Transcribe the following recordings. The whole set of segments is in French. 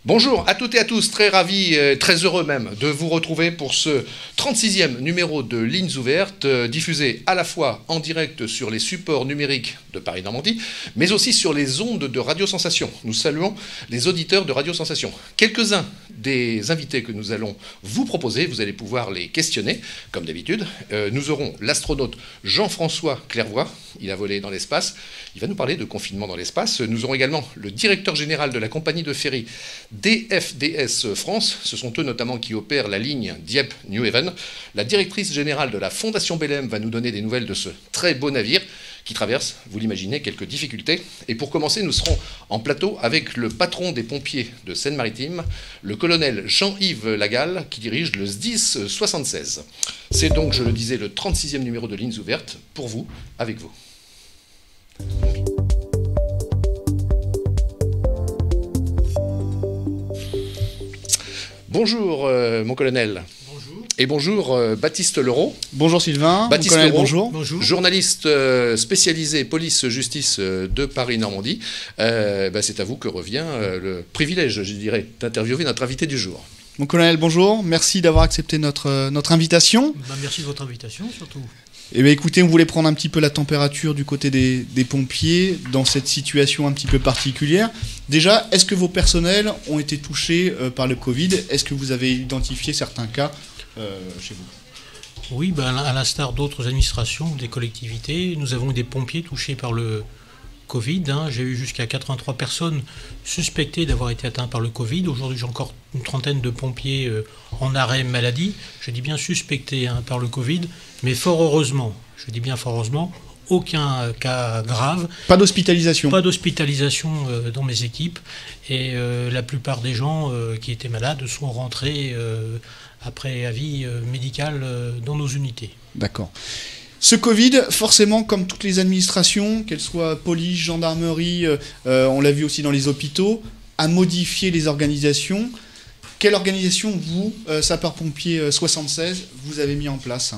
Bonjour à toutes et à tous, très ravi, très heureux même de vous retrouver pour ce 36e numéro de Lignes Ouvertes, diffusé à la fois en direct sur les supports numériques de Paris-Normandie, mais aussi sur les ondes de Radio Sensation. Nous saluons les auditeurs de Radio Sensation. Quelques-uns des invités que nous allons vous proposer, vous allez pouvoir les questionner, comme d'habitude. Nous aurons l'astronaute Jean-François Clairvoy, il a volé dans l'espace, il va nous parler de confinement dans l'espace. Nous aurons également le directeur général de la compagnie de ferry DFDS France, ce sont eux notamment qui opèrent la ligne Dieppe-New Haven. La directrice générale de la Fondation Belém va nous donner des nouvelles de ce très beau navire qui traverse, vous l'imaginez, quelques difficultés. Et pour commencer, nous serons en plateau avec le patron des pompiers de Seine-Maritime, le colonel Jean-Yves Lagalle, qui dirige le SDIS 76. C'est donc, je le disais, le 36e numéro de Lignes Ouvertes, pour vous, avec vous. Bonjour, mon colonel. Bonjour. Et bonjour, Baptiste Leroux. Bonjour Sylvain. Baptiste Leroux, bonjour. Bonjour. Journaliste spécialisé police-justice de Paris-Normandie. C'est à vous que revient le privilège, je dirais, d'interviewer notre invité du jour. Mon colonel, bonjour. Merci d'avoir accepté notre invitation. Merci de votre invitation, surtout. Eh bien, écoutez, on voulait prendre un petit peu la température du côté des pompiers dans cette situation un petit peu particulière. Déjà, est-ce que vos personnels ont été touchés par le Covid? Est-ce que vous avez identifié certains cas chez vous? Oui, à l'instar d'autres administrations, des collectivités, nous avons eu des pompiers touchés par le Covid. J'ai eu jusqu'à 83 personnes suspectées d'avoir été atteintes par le Covid. Aujourd'hui, j'ai encore une trentaine de pompiers en arrêt maladie. Je dis bien suspectés par le Covid, mais fort heureusement, je dis bien fort heureusement, aucun cas grave. Pas d'hospitalisation? Pas d'hospitalisation dans mes équipes. Et la plupart des gens qui étaient malades sont rentrés après avis médical dans nos unités. D'accord. Ce Covid, forcément, comme toutes les administrations, qu'elles soient police, gendarmerie, on l'a vu aussi dans les hôpitaux, a modifié les organisations. Quelle organisation, vous, sapeurs-pompiers 76, vous avez mis en place?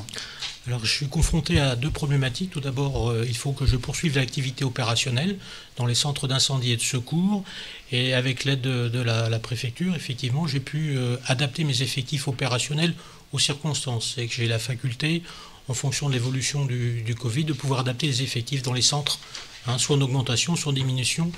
Alors, je suis confronté à deux problématiques. Tout d'abord, il faut que je poursuive l'activité opérationnelle dans les centres d'incendie et de secours. Et avec l'aide de la préfecture, effectivement, j'ai pu adapter mes effectifs opérationnels aux circonstances. Et que j'ai la faculté, en fonction de l'évolution du Covid, de pouvoir adapter les effectifs dans les centres, soit en augmentation, soit en diminution,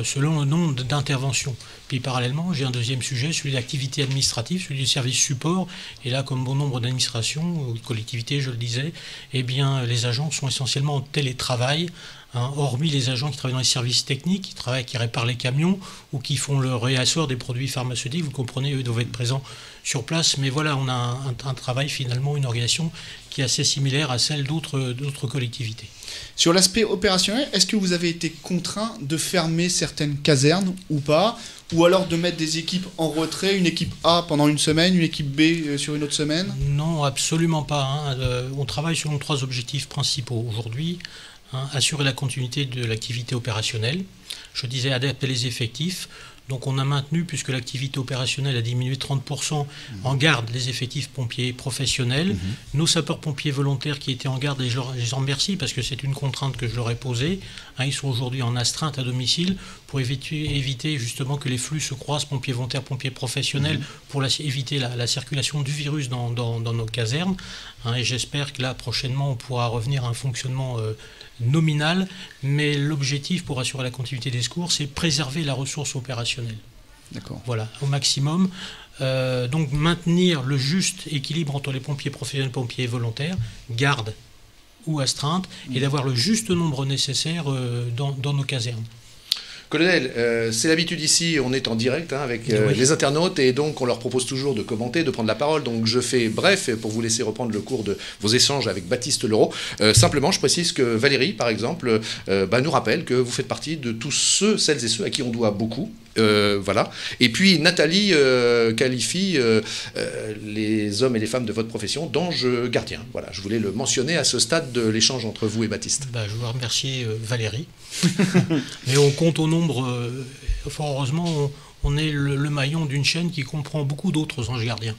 selon le nombre d'interventions. Puis parallèlement, j'ai un deuxième sujet, celui de l'activité administrative, celui du service support. Et là, comme bon nombre d'administrations, ou de collectivités, je le disais, eh bien, les agents sont essentiellement en télétravail, hormis les agents qui travaillent dans les services techniques, qui réparent les camions ou qui font le réassort des produits pharmaceutiques. Vous comprenez, eux doivent être présents sur place. Mais voilà, on a un travail, finalement, une organisation qui est assez similaire à celle d'autres collectivités. Sur l'aspect opérationnel, est-ce que vous avez été contraint de fermer certaines casernes ou pas? Ou alors de mettre des équipes en retrait, une équipe A pendant une semaine, une équipe B sur une autre semaine? Non, absolument pas. On travaille selon trois objectifs principaux aujourd'hui. Assurer la continuité de l'activité opérationnelle. Je disais adapter les effectifs. Donc on a maintenu, puisque l'activité opérationnelle a diminué 30%, en garde les effectifs pompiers professionnels. Nos sapeurs-pompiers volontaires qui étaient en garde, et je les en remercie parce que c'est une contrainte que je leur ai posée. Ils sont aujourd'hui en astreinte à domicile pour éviter justement que les flux se croisent, pompiers volontaires, pompiers professionnels, pour éviter la circulation du virus dans nos casernes. Et j'espère que là, prochainement, on pourra revenir à un fonctionnement nominal, mais l'objectif pour assurer la continuité des secours, c'est préserver la ressource opérationnelle. D'accord. Voilà, au maximum. Donc maintenir le juste équilibre entre les pompiers professionnels et les pompiers volontaires, garde ou astreinte, et d'avoir le juste nombre nécessaire dans nos casernes. Colonel, c'est l'habitude ici, on est en direct avec les internautes et donc on leur propose toujours de commenter, de prendre la parole. Donc je fais bref pour vous laisser reprendre le cours de vos échanges avec Baptiste Leroux. Simplement, je précise que Valérie, par exemple, nous rappelle que vous faites partie de tous celles et ceux à qui on doit beaucoup. Voilà. Et puis Nathalie qualifie les hommes et les femmes de votre profession d'anges gardiens. Voilà, je voulais le mentionner à ce stade de l'échange entre vous et Baptiste. Je vous remercie Valérie. Mais on compte au nombre, fort heureusement, on est le maillon d'une chaîne qui comprend beaucoup d'autres anges gardiens.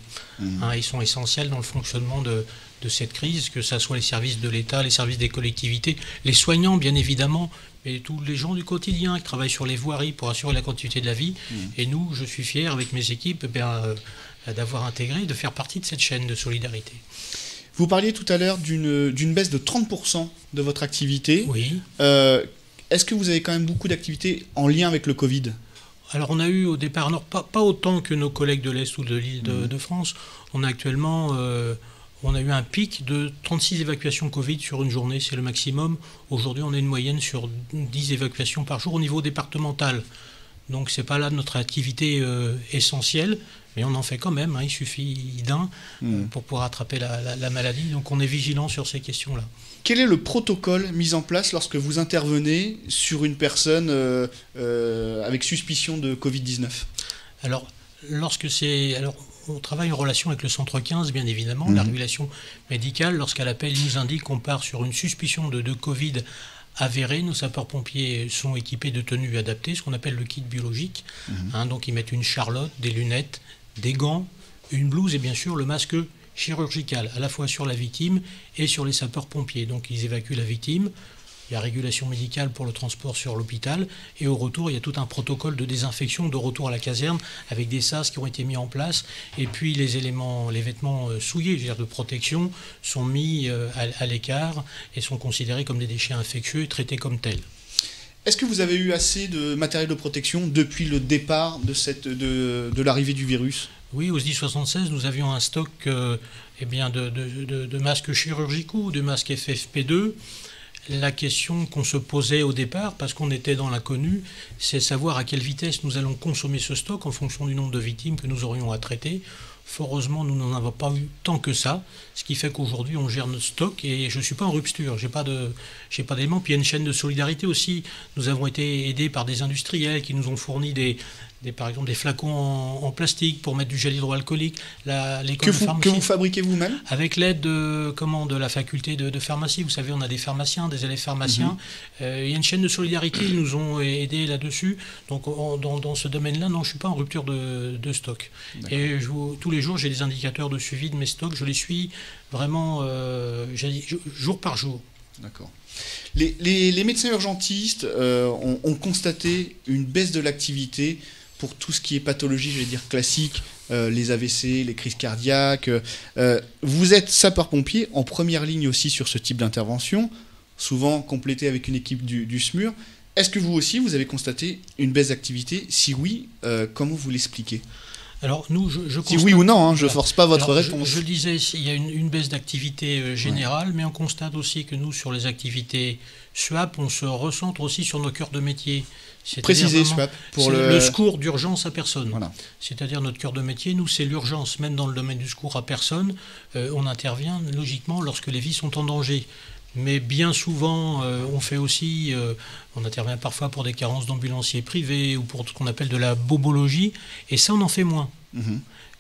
Ils sont essentiels dans le fonctionnement de cette crise, que ce soit les services de l'État, les services des collectivités, les soignants bien évidemment, et tous les gens du quotidien qui travaillent sur les voiries pour assurer la continuité de la vie. Et nous, je suis fier avec mes équipes d'avoir intégré, de faire partie de cette chaîne de solidarité. Vous parliez tout à l'heure d'une baisse de 30% de votre activité. Oui. Est-ce que vous avez quand même beaucoup d'activités en lien avec le Covid ? Alors on a eu au départ, pas autant que nos collègues de l'Est ou de l'île de France, on a actuellement... on a eu un pic de 36 évacuations Covid sur une journée, c'est le maximum. Aujourd'hui, on a une moyenne sur 10 évacuations par jour au niveau départemental. Donc, ce n'est pas là notre activité essentielle, mais on en fait quand même. Il suffit d'un pour pouvoir attraper la maladie. Donc, on est vigilant sur ces questions-là. Quel est le protocole mis en place lorsque vous intervenez sur une personne avec suspicion de Covid-19 ? Alors, on travaille en relation avec le centre 15, bien évidemment, la régulation médicale. Lorsqu'elle appelle, il nous indique qu'on part sur une suspicion de Covid avérée. Nos sapeurs-pompiers sont équipés de tenues adaptées, ce qu'on appelle le kit biologique. Donc ils mettent une charlotte, des lunettes, des gants, une blouse et bien sûr le masque chirurgical, à la fois sur la victime et sur les sapeurs-pompiers. Donc ils évacuent la victime. Il y a régulation médicale pour le transport sur l'hôpital. Et au retour, il y a tout un protocole de désinfection, de retour à la caserne, avec des sas qui ont été mis en place. Et puis les vêtements souillés, je veux dire de protection, sont mis à l'écart et sont considérés comme des déchets infectieux et traités comme tels. Est-ce que vous avez eu assez de matériel de protection depuis le départ de l'arrivée du virus ? Oui, au SDI 76, nous avions un stock de masques chirurgicaux, de masques FFP2. La question qu'on se posait au départ, parce qu'on était dans l'inconnu, c'est savoir à quelle vitesse nous allons consommer ce stock en fonction du nombre de victimes que nous aurions à traiter. Fort heureusement, nous n'en avons pas eu tant que ça, ce qui fait qu'aujourd'hui, on gère notre stock et je ne suis pas en rupture, j'ai pas d'éléments. Puis il y a une chaîne de solidarité aussi. Nous avons été aidés par des industriels qui nous ont fourni par exemple des flacons en plastique pour mettre du gel hydroalcoolique. Que vous fabriquez vous-même ? Avec l'aide de la faculté de pharmacie. Vous savez, on a des pharmaciens, des élèves pharmaciens. Il y a une chaîne de solidarité, ils nous ont aidés là-dessus. Donc dans ce domaine-là, non, je ne suis pas en rupture de stock. D'accord. Et tous les jours, j'ai des indicateurs de suivi de mes stocks. Je les suis vraiment jour par jour. D'accord. Les médecins urgentistes ont constaté une baisse de l'activité pour tout ce qui est pathologie, je vais dire classique, les AVC, les crises cardiaques. Vous êtes sapeur-pompier en première ligne aussi sur ce type d'intervention, souvent complété avec une équipe du SMUR. Est-ce que vous aussi, vous avez constaté une baisse d'activité ? Si oui, comment vous l'expliquez ? Alors nous, je constate, si oui ou non, je ne force pas votre réponse. Je disais, il y a une baisse d'activité générale, mais on constate aussi que nous, sur les activités SWAP, on se recentre aussi sur nos cœurs de métier. Précisez SWAP pour le secours d'urgence à personne. Voilà. C'est-à-dire notre cœur de métier, nous, c'est l'urgence. Même dans le domaine du secours à personne, on intervient logiquement lorsque les vies sont en danger. Mais bien souvent, on fait aussi, on intervient parfois pour des carences d'ambulanciers privés ou pour ce qu'on appelle de la bobologie, et ça, on en fait moins.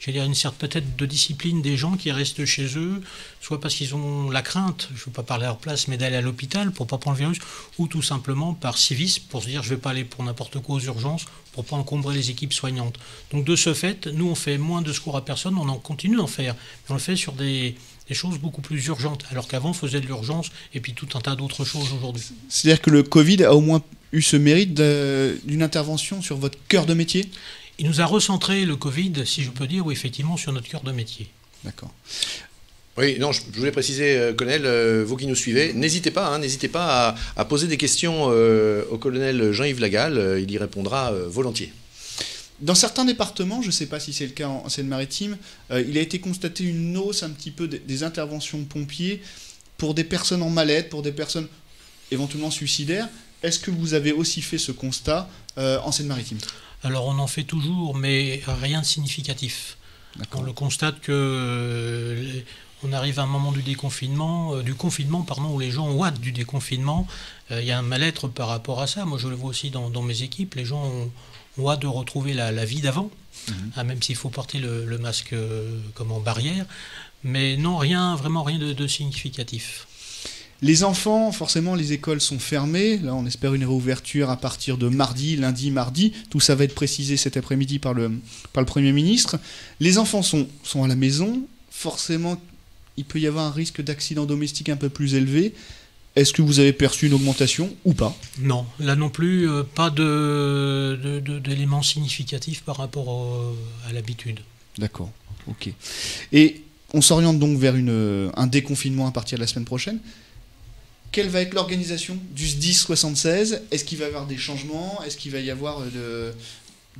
Je veux dire, une certaine peut-être de discipline des gens qui restent chez eux, soit parce qu'ils ont la crainte, je ne veux pas parler à leur place, mais d'aller à l'hôpital pour ne pas prendre le virus, ou tout simplement par civisme, pour se dire je ne vais pas aller pour n'importe quoi aux urgences, pour ne pas encombrer les équipes soignantes. Donc de ce fait, nous on fait moins de secours à personne, on en continue d'en faire, mais on le fait sur des choses beaucoup plus urgentes, alors qu'avant on faisait de l'urgence et puis tout un tas d'autres choses aujourd'hui. C'est-à-dire que le Covid a au moins eu ce mérite d'une intervention sur votre cœur de métier ? Il nous a recentré le Covid, si je peux dire, oui, effectivement, sur notre cœur de métier. D'accord. Oui, non, je voulais préciser, colonel, vous qui nous suivez, n'hésitez pas à poser des questions au colonel Jean-Yves Lagal, il y répondra volontiers. Dans certains départements, je ne sais pas si c'est le cas en Seine-Maritime, il a été constaté une hausse un petit peu des interventions de pompiers pour des personnes en mal-être, pour des personnes éventuellement suicidaires. Est-ce que vous avez aussi fait ce constat en Seine-Maritime ? Alors on en fait toujours, mais rien de significatif. D'accord. On le constate que on arrive à un moment du confinement, où les gens ont hâte du déconfinement. Il y a un mal-être par rapport à ça. Moi, je le vois aussi dans mes équipes. Les gens ont hâte de retrouver la vie d'avant, même s'il faut porter le masque comme en barrière. Mais non, vraiment rien de significatif. Les enfants, forcément, les écoles sont fermées. Là, on espère une réouverture à partir de lundi, mardi. Tout ça va être précisé cet après-midi par le Premier ministre. Les enfants sont à la maison. Forcément, il peut y avoir un risque d'accident domestique un peu plus élevé. Est-ce que vous avez perçu une augmentation ou pas? Non, là non plus, pas d'éléments significatifs par rapport à l'habitude. D'accord, ok. Et on s'oriente donc vers un déconfinement à partir de la semaine prochaine. Quelle va être l'organisation du SDIS 76? Est-ce qu'il va y avoir des changements? Est-ce qu'il va y avoir de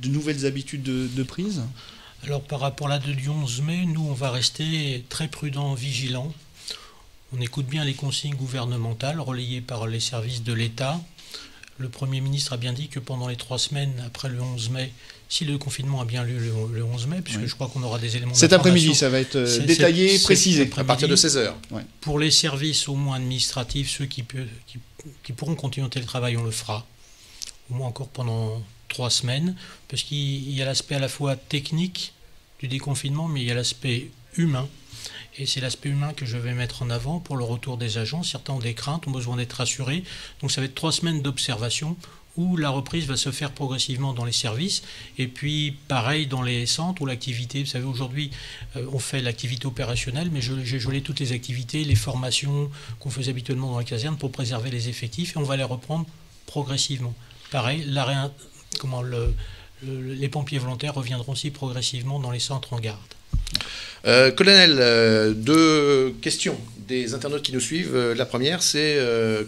nouvelles habitudes de prise? Alors par rapport à la date du 11 mai, nous on va rester très prudents, vigilants. On écoute bien les consignes gouvernementales relayées par les services de l'État. Le Premier ministre a bien dit que pendant les 3 semaines après le 11 mai, si le confinement a bien lieu le 11 mai, puisque je crois qu'on aura des éléments cet après-midi, ça va être détaillé, précisé. À partir de 16h. Ouais. Pour les services au moins administratifs, ceux qui pourront continuer au télétravail, on le fera. Au moins encore pendant 3 semaines, parce qu'il y a l'aspect à la fois technique du déconfinement, mais il y a l'aspect humain. Et c'est l'aspect humain que je vais mettre en avant pour le retour des agents. Certains ont des craintes, ont besoin d'être rassurés. Donc ça va être 3 semaines d'observation où la reprise va se faire progressivement dans les services. Et puis pareil dans les centres où l'activité, vous savez aujourd'hui on fait l'activité opérationnelle, mais j'ai gelé toutes les activités, les formations qu'on faisait habituellement dans la caserne pour préserver les effectifs et on va les reprendre progressivement. Pareil, les pompiers volontaires reviendront aussi progressivement dans les centres en garde. Colonel, 2 questions des internautes qui nous suivent. La première, c'est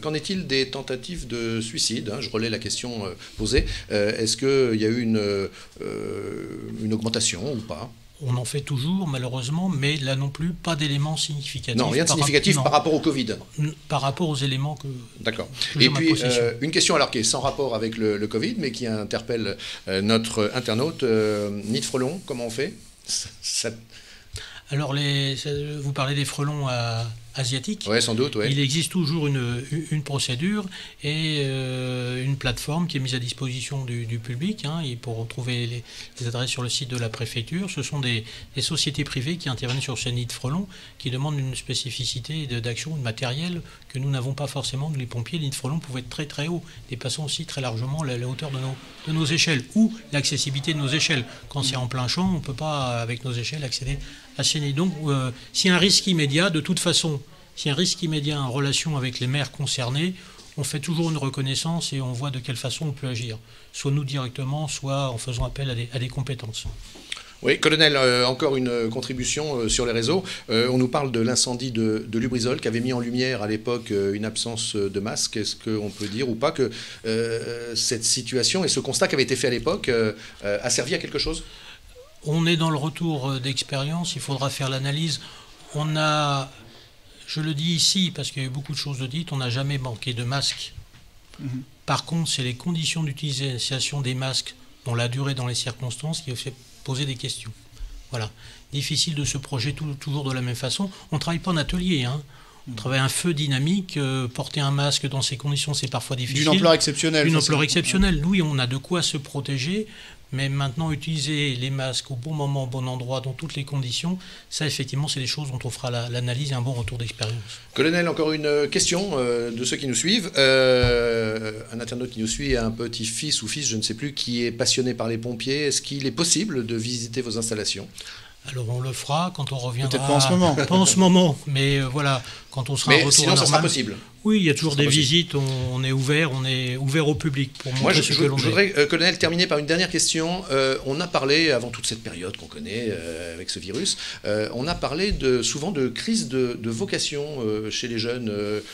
qu'en est-il des tentatives de suicide? Je relais la question posée. Est-ce qu'il y a eu une augmentation ou pas? On en fait toujours, malheureusement, mais là non plus, pas d'éléments significatifs. Non, rien de significatif par rapport au Covid. Par rapport aux éléments que. D'accord. Et puis, une question alors qui est sans rapport avec le Covid, mais qui interpelle notre internaute. Nid de frelons, comment on fait? Alors, vous parlez des frelons asiatiques. Oui, sans doute, oui. Il existe toujours une procédure et une plateforme qui est mise à disposition du public. Et pour retrouver les adresses sur le site de la préfecture, ce sont des sociétés privées qui interviennent sur ces nids de frelons, qui demandent une spécificité d'action, de matériel que nous n'avons pas forcément, nous les pompiers. Les nids de frelons pouvaient être très très hauts, dépassant aussi très largement la hauteur de nos échelles, ou l'accessibilité de nos échelles. Quand c'est en plein champ, on ne peut pas, avec nos échelles, accéder à ces nids. Donc, s'il y a un risque immédiat, de toute façon, s'il y a un risque immédiat en relation avec les maires concernés, on fait toujours une reconnaissance et on voit de quelle façon on peut agir. Soit nous directement, soit en faisant appel à des compétences. Oui, colonel, encore une contribution sur les réseaux. On nous parle de l'incendie de Lubrizol qui avait mis en lumière à l'époque une absence de masque. Est-ce qu'on peut dire ou pas que cette situation et ce constat qui avait été fait à l'époque a servi à quelque chose? On est dans le retour d'expérience, il faudra faire l'analyse. Je le dis ici parce qu'il y a eu beaucoup de choses dites, on n'a jamais manqué de masques. Par contre, c'est les conditions d'utilisation des masques, dont la durée dans les circonstances, qui ont fait poser des questions. Voilà. Difficile de se projeter toujours de la même façon. On ne travaille pas en atelier, On travaille un feu dynamique, porter un masque dans ces conditions, c'est parfois difficile. D'une ampleur exceptionnelle. D'une ampleur exceptionnelle. Oui, on a de quoi se protéger, mais maintenant utiliser les masques au bon moment, au bon endroit, dans toutes les conditions, ça effectivement c'est des choses dont on fera l'analyse et un bon retour d'expérience. Colonel, encore une question de ceux qui nous suivent. Un internaute qui nous suit a un petit-fils ou fils, je ne sais plus, qui est passionné par les pompiers. Est-ce qu'il est possible de visiter vos installations? Alors on le fera quand on reviendra. Peut-être pas en ce moment. Pas en ce moment, mais voilà, quand on sera en retour sinon, normal. ça sera possible. Oui, il y a toujours des visites, on est ouvert au public pour montrer ce que l'on je voudrais, colonel, terminer par une dernière question. On a parlé, avant toute cette période qu'on connaît avec ce virus, on a parlé souvent de crise de vocation chez les jeunes,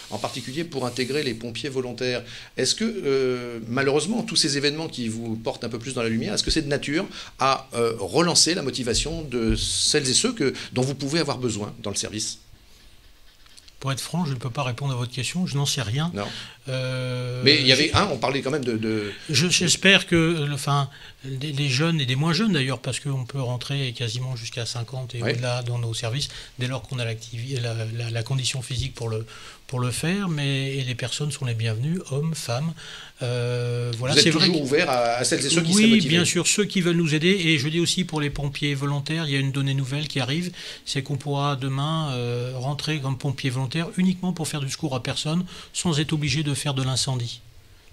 en particulier pour intégrer les pompiers volontaires. Est-ce que, malheureusement, tous ces événements qui vous portent un peu plus dans la lumière, est-ce que c'est de nature à relancer la motivation de celles et ceux dont vous pouvez avoir besoin dans le service? Pour être franc, je ne peux pas répondre à votre question, je n'en sais rien. Non. Mais il y avait on parlait quand même de... J'espère que des jeunes et des moins jeunes d'ailleurs, parce qu'on peut rentrer quasiment jusqu'à 50 et au-delà dans nos services, dès lors qu'on a la condition physique pour le faire, mais les personnes sont les bienvenues, hommes, femmes. Vous êtes toujours ouvert à celles et ceux qui seraient motivés? Oui, bien sûr, ceux qui veulent nous aider. Et je dis aussi pour les pompiers volontaires, il y a une donnée nouvelle qui arrive, c'est qu'on pourra demain rentrer comme pompier volontaire uniquement pour faire du secours à personne, sans être obligé de faire de l'incendie.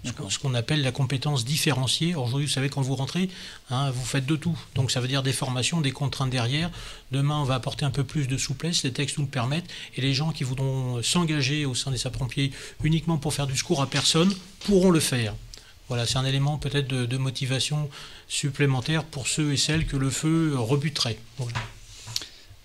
ce qu'on appelle la compétence différenciée. Aujourd'hui, vous savez, quand vous rentrez, vous faites de tout. Donc ça veut dire des formations, des contraintes derrière. Demain, on va apporter un peu plus de souplesse, les textes nous le permettent, et les gens qui voudront s'engager au sein des sapeurs-pompiers uniquement pour faire du secours à personne pourront le faire. Voilà, c'est un élément peut-être de motivation supplémentaire pour ceux et celles que le feu rebuterait. Voilà.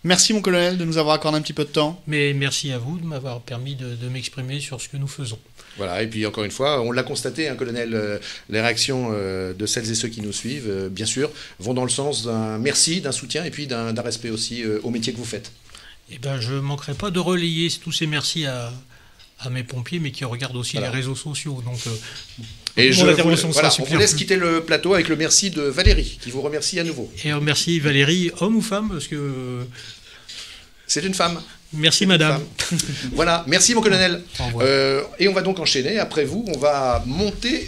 Merci mon colonel de nous avoir accordé un petit peu de temps. Mais merci à vous de m'avoir permis de m'exprimer sur ce que nous faisons. Voilà, et puis encore une fois, on l'a constaté, colonel, les réactions de celles et ceux qui nous suivent, bien sûr, vont dans le sens d'un merci, d'un soutien et puis d'un respect aussi au métier que vous faites. Eh ben, je ne manquerai pas de relayer tous ces merci à mes pompiers, mais qui regardent aussi les réseaux sociaux. Donc, et on vous laisse quitter le plateau avec le merci de Valérie, qui vous remercie à nouveau. Et merci Valérie, homme ou femme, parce que... C'est une femme. Merci madame. Voilà, merci mon colonel. Au revoir. Et on va donc enchaîner. Après vous, on va monter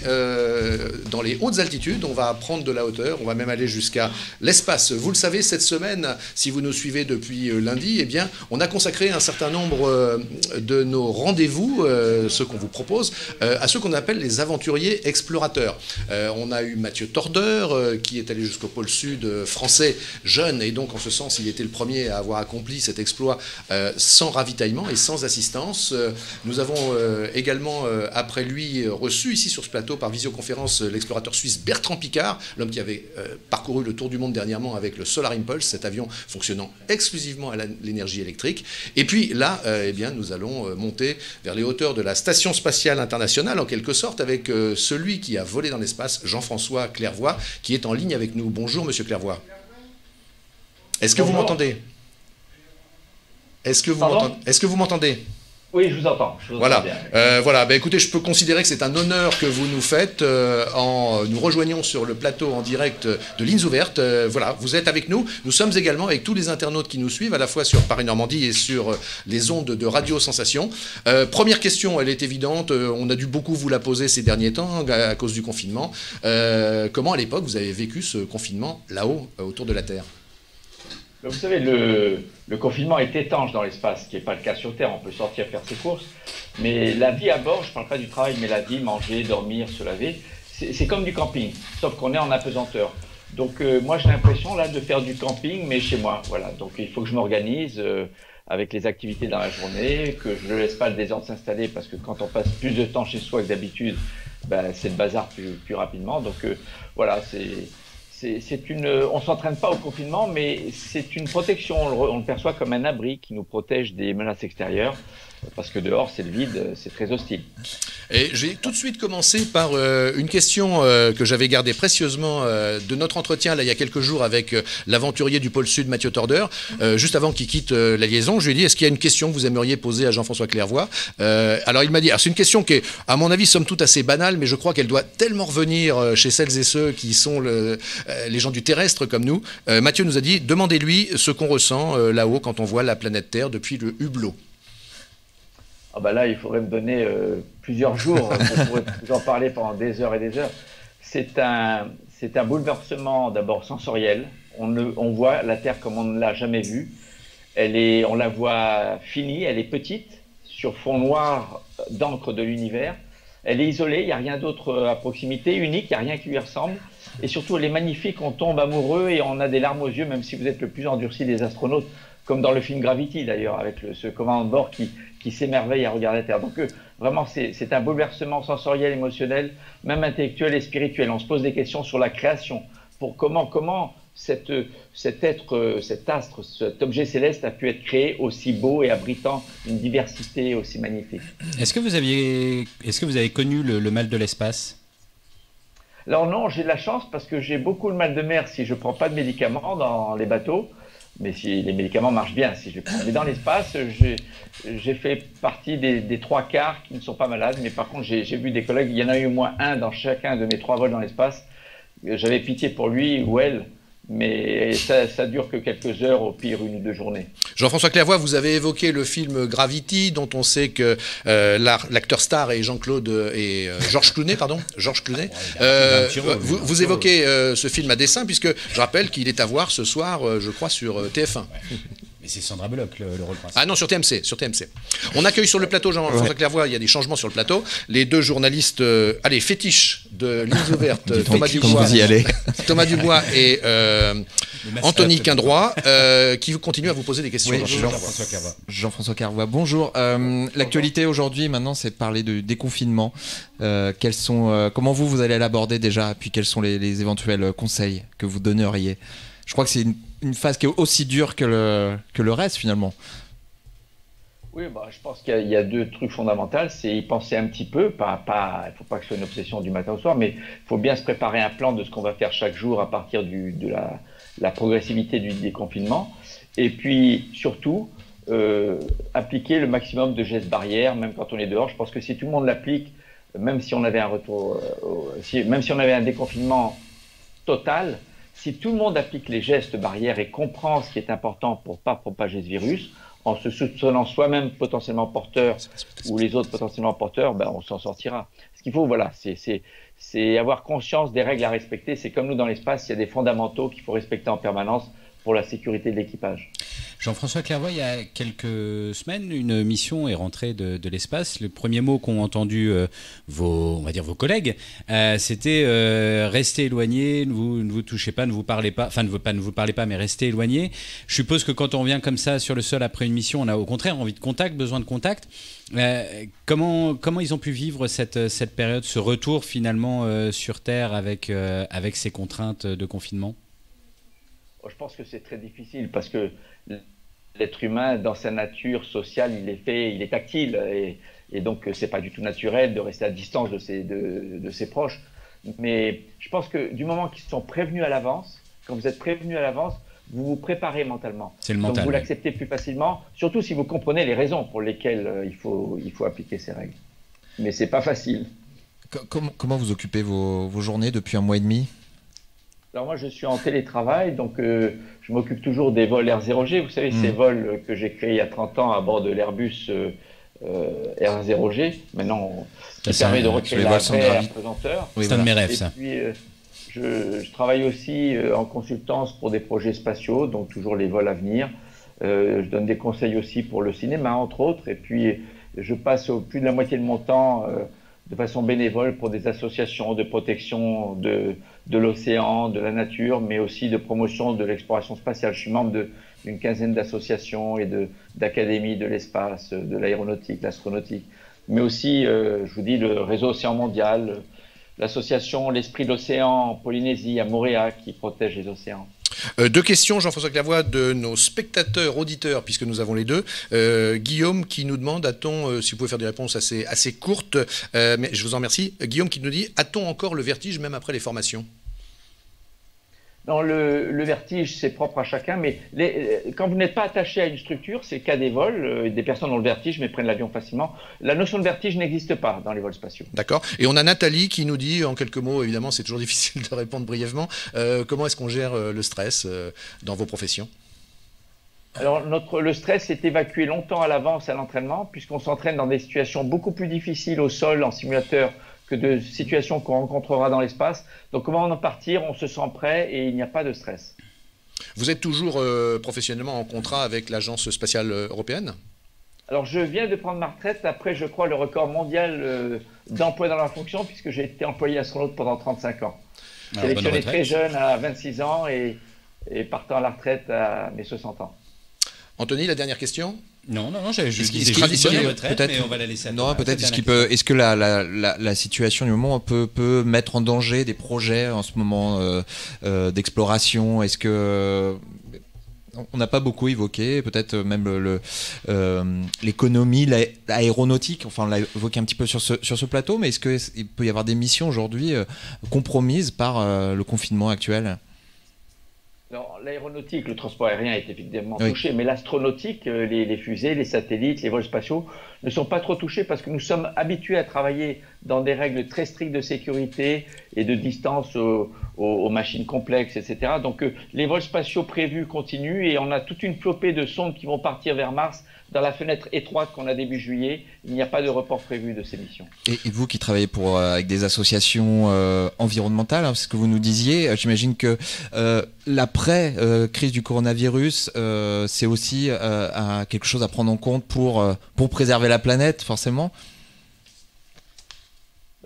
dans les hautes altitudes, on va prendre de la hauteur, on va même aller jusqu'à l'espace. Vous le savez, cette semaine, si vous nous suivez depuis lundi, eh bien, on a consacré un certain nombre de nos rendez-vous, ceux qu'on vous propose, à ceux qu'on appelle les aventuriers explorateurs. On a eu Mathieu Tordeur, qui est allé jusqu'au pôle sud français, jeune, et donc en ce sens, il était le premier à avoir accompli cet exploit sans ravitaillement et sans assistance. Nous avons également, après lui, reçu ici sur ce plateau par visioconférence l'explorateur suisse Bertrand Piccard, l'homme qui avait parcouru le tour du monde dernièrement avec le Solar Impulse, cet avion fonctionnant exclusivement à l'énergie électrique. Et puis là, eh bien, nous allons monter vers les hauteurs de la Station spatiale internationale, en quelque sorte, avec celui qui a volé dans l'espace, Jean-François Clairvoy, qui est en ligne avec nous. Bonjour, monsieur Clairvoy. Est-ce que vous m'entendez ? Est-ce que vous m'entendez ? Oui, je vous entends. Voilà. Voilà. Ben, écoutez, je peux considérer que c'est un honneur que vous nous faites en nous rejoignant sur le plateau en direct de Lignes Ouvertes. Voilà, vous êtes avec nous. Nous sommes également avec tous les internautes qui nous suivent, à la fois sur Paris Normandie et sur les ondes de Radio Sensation. Première question, elle est évidente. On a dû beaucoup vous la poser ces derniers temps à cause du confinement. Comment, à l'époque, vous avez vécu ce confinement là-haut, autour de la Terre ? Vous savez, le confinement est étanche dans l'espace, ce qui n'est pas le cas sur Terre. On peut sortir faire ses courses. Mais la vie à bord, je ne parle pas du travail, mais la vie, manger, dormir, se laver, c'est comme du camping, sauf qu'on est en apesanteur. Donc moi, j'ai l'impression là de faire du camping, mais chez moi. Voilà. Donc il faut que je m'organise avec les activités dans la journée, que je ne laisse pas le désordre s'installer, parce que quand on passe plus de temps chez soi que d'habitude, ben, c'est le bazar plus rapidement. Donc voilà, on ne s'entraîne pas au confinement, mais c'est une protection. On le perçoit comme un abri qui nous protège des menaces extérieures, parce que dehors, c'est le vide, c'est très hostile. Et je vais tout de suite commencer par une question que j'avais gardée précieusement de notre entretien là, il y a quelques jours avec l'aventurier du pôle Sud, Mathieu Tordeur. Juste avant qu'il quitte la liaison, je lui ai dit, est-ce qu'il y a une question que vous aimeriez poser à Jean-François Clairvoy ? Alors il m'a dit, c'est une question qui est, à mon avis, somme toute assez banale, mais je crois qu'elle doit tellement revenir chez celles et ceux qui sont les gens du terrestre comme nous. Mathieu nous a dit, demandez-lui ce qu'on ressent là-haut quand on voit la planète Terre depuis le hublot. Ah bah là, il faudrait me donner plusieurs jours. Je pourrais vous en parler pendant des heures et des heures. C'est un bouleversement d'abord sensoriel. On voit la Terre comme on ne l'a jamais vue. On la voit finie, elle est petite, sur fond noir d'encre de l'univers. Elle est isolée, il n'y a rien d'autre à proximité, unique, il n'y a rien qui lui ressemble. Et surtout, elle est magnifique, on tombe amoureux et on a des larmes aux yeux, même si vous êtes le plus endurci des astronautes, comme dans le film Gravity d'ailleurs, avec ce commandant de bord qui s'émerveille à regarder la Terre. Donc vraiment, c'est un bouleversement sensoriel, émotionnel, même intellectuel et spirituel. On se pose des questions sur la création, pour comment cet astre, cet objet céleste a pu être créé aussi beau et abritant une diversité aussi magnifique. Est-ce que vous avez connu le mal de l'espace ? Alors non, j'ai de la chance parce que j'ai beaucoup de mal de mer si je ne prends pas de médicaments dans les bateaux. Mais si les médicaments marchent bien, si je les prends. Mais dans l'espace, j'ai fait partie des trois quarts qui ne sont pas malades. Mais par contre, j'ai vu des collègues, il y en a eu au moins un dans chacun de mes 3 vols dans l'espace. J'avais pitié pour lui ou elle, mais ça dure que quelques heures, au pire 1 ou 2 journées. Jean-François Clairvoy, vous avez évoqué le film Gravity, dont on sait que l'acteur star est Georges Clooney, pardon. Georges Clooney. Vous évoquez ce film à dessein, puisque je rappelle qu'il est à voir ce soir, je crois, sur TF1. Et c'est Sandra Bullock, le rôle principal. Ah non, sur TMC. On accueille sur le plateau Jean-François Clairvoy, il y a des changements sur le plateau. Les deux journalistes, fétiches de Lignes Ouvertes, Thomas Dubois et Anthony Quindroy, qui continuent à vous poser des questions. Oui, Jean-François Clairvoy, bonjour. L'actualité aujourd'hui, maintenant, c'est de parler de déconfinement. Comment vous allez l'aborder déjà, puis quels sont les éventuels conseils que vous donneriez? Je crois que c'est une phase qui est aussi dure que le reste, finalement. Oui, je pense qu'il y a deux trucs fondamentaux. C'est y penser un petit peu, il ne faut pas que ce soit une obsession du matin au soir, mais il faut bien se préparer un plan de ce qu'on va faire chaque jour à partir de la progressivité du déconfinement. Et puis, surtout, appliquer le maximum de gestes barrières, même quand on est dehors. Je pense que si tout le monde l'applique, même si on avait même si on avait un déconfinement total, si tout le monde applique les gestes barrières et comprend ce qui est important pour ne pas propager ce virus, en se soupçonnant soi-même potentiellement porteur ou les autres potentiellement porteurs, on s'en sortira. Ce qu'il faut, c'est avoir conscience des règles à respecter. C'est comme nous dans l'espace, il y a des fondamentaux qu'il faut respecter en permanence pour la sécurité de l'équipage. Jean-François Clairvoy, il y a quelques semaines, une mission est rentrée de l'espace. Le premier mot qu'ont entendu vos collègues, c'était restez éloignés, ne vous touchez pas, ne vous parlez pas, enfin ne vous parlez pas, mais restez éloignés. Je suppose que quand on vient comme ça sur le sol après une mission, on a au contraire envie de contact, besoin de contact. Comment ils ont pu vivre cette période, ce retour finalement sur Terre avec ces contraintes de confinement? Je pense que c'est très difficile parce que l'être humain, dans sa nature sociale, il est tactile et donc c'est pas du tout naturel de rester à distance de ses proches. Mais je pense que du moment qu'ils sont prévenus à l'avance, quand vous êtes prévenus à l'avance, vous vous préparez mentalement. C'est le mental. Donc vous l'acceptez plus facilement, surtout si vous comprenez les raisons pour lesquelles il faut appliquer ces règles. Mais c'est pas facile. Comment vous occupez vos journées depuis 1 mois et demi? Alors moi, je suis en télétravail, donc je m'occupe toujours des vols R0G. Vous savez, ces vols que j'ai créés il y a 30 ans à bord de l'Airbus R0G. Maintenant, qui permet de recréer la vraie apesanteur. C'est un de mes rêves, ça. Et puis, je travaille aussi en consultance pour des projets spatiaux, donc toujours les vols à venir. Je donne des conseils aussi pour le cinéma, entre autres. Et puis, je passe plus de la moitié de mon temps de façon bénévole pour des associations de protection de l'océan, de la nature, mais aussi de promotion de l'exploration spatiale. Je suis membre d'une quinzaine d'associations et d'académies de l'espace, de l'aéronautique, l'astronautique, mais aussi, je vous dis, le réseau Océan Mondial, l'association L'Esprit de l'Océan en Polynésie, à Moorea, qui protège les océans. 2 questions, Jean-François Clairvoy, de nos spectateurs, auditeurs, puisque nous avons les deux. Guillaume qui nous demande, si vous pouvez faire des réponses assez courtes, mais je vous en remercie. Guillaume qui nous dit, a-t-on encore le vertige même après les formations? Non, le vertige, c'est propre à chacun, mais quand vous n'êtes pas attaché à une structure, c'est le cas des vols. Des personnes ont le vertige, mais prennent l'avion facilement. La notion de vertige n'existe pas dans les vols spatiaux. D'accord. Et on a Nathalie qui nous dit, en quelques mots, évidemment, c'est toujours difficile de répondre brièvement, comment est-ce qu'on gère le stress dans vos professions? Alors, le stress est évacué longtemps à l'avance à l'entraînement, puisqu'on s'entraîne dans des situations beaucoup plus difficiles au sol, en simulateur, que de situations qu'on rencontrera dans l'espace. Donc, comment en partir? On se sent prêt et il n'y a pas de stress. Vous êtes toujours professionnellement en contrat avec l'Agence spatiale européenne? Alors, je viens de prendre ma retraite après, je crois, le record mondial d'emploi dans la fonction, puisque j'ai été employé astronaute pendant 35 ans. Sélectionné très jeune à 26 ans et partant à la retraite à mes 60 ans. Anthony, la dernière question? Non, je disais traditionnel, retraite, mais on va la laisser à non, peut-être est-ce que la situation du moment peut mettre en danger des projets en ce moment d'exploration? Est-ce que on n'a pas beaucoup évoqué, peut-être même l'économie, l'aéronautique, enfin on l'a évoqué un petit peu sur ce plateau, mais est-ce qu'il peut y avoir des missions aujourd'hui compromises par le confinement actuel? L'aéronautique, le transport aérien est évidemment touché, mais l'astronautique, les fusées, les satellites, les vols spatiaux ne sont pas trop touchés parce que nous sommes habitués à travailler dans des règles très strictes de sécurité et de distance aux machines complexes, etc. Donc les vols spatiaux prévus continuent et on a toute une flopée de sondes qui vont partir vers Mars dans la fenêtre étroite qu'on a début juillet. Il n'y a pas de report prévu de ces missions. Et vous qui travaillez avec des associations environnementales, c'est ce que vous nous disiez, j'imagine que l'après-crise du coronavirus, c'est aussi quelque chose à prendre en compte pour préserver la planète, forcément.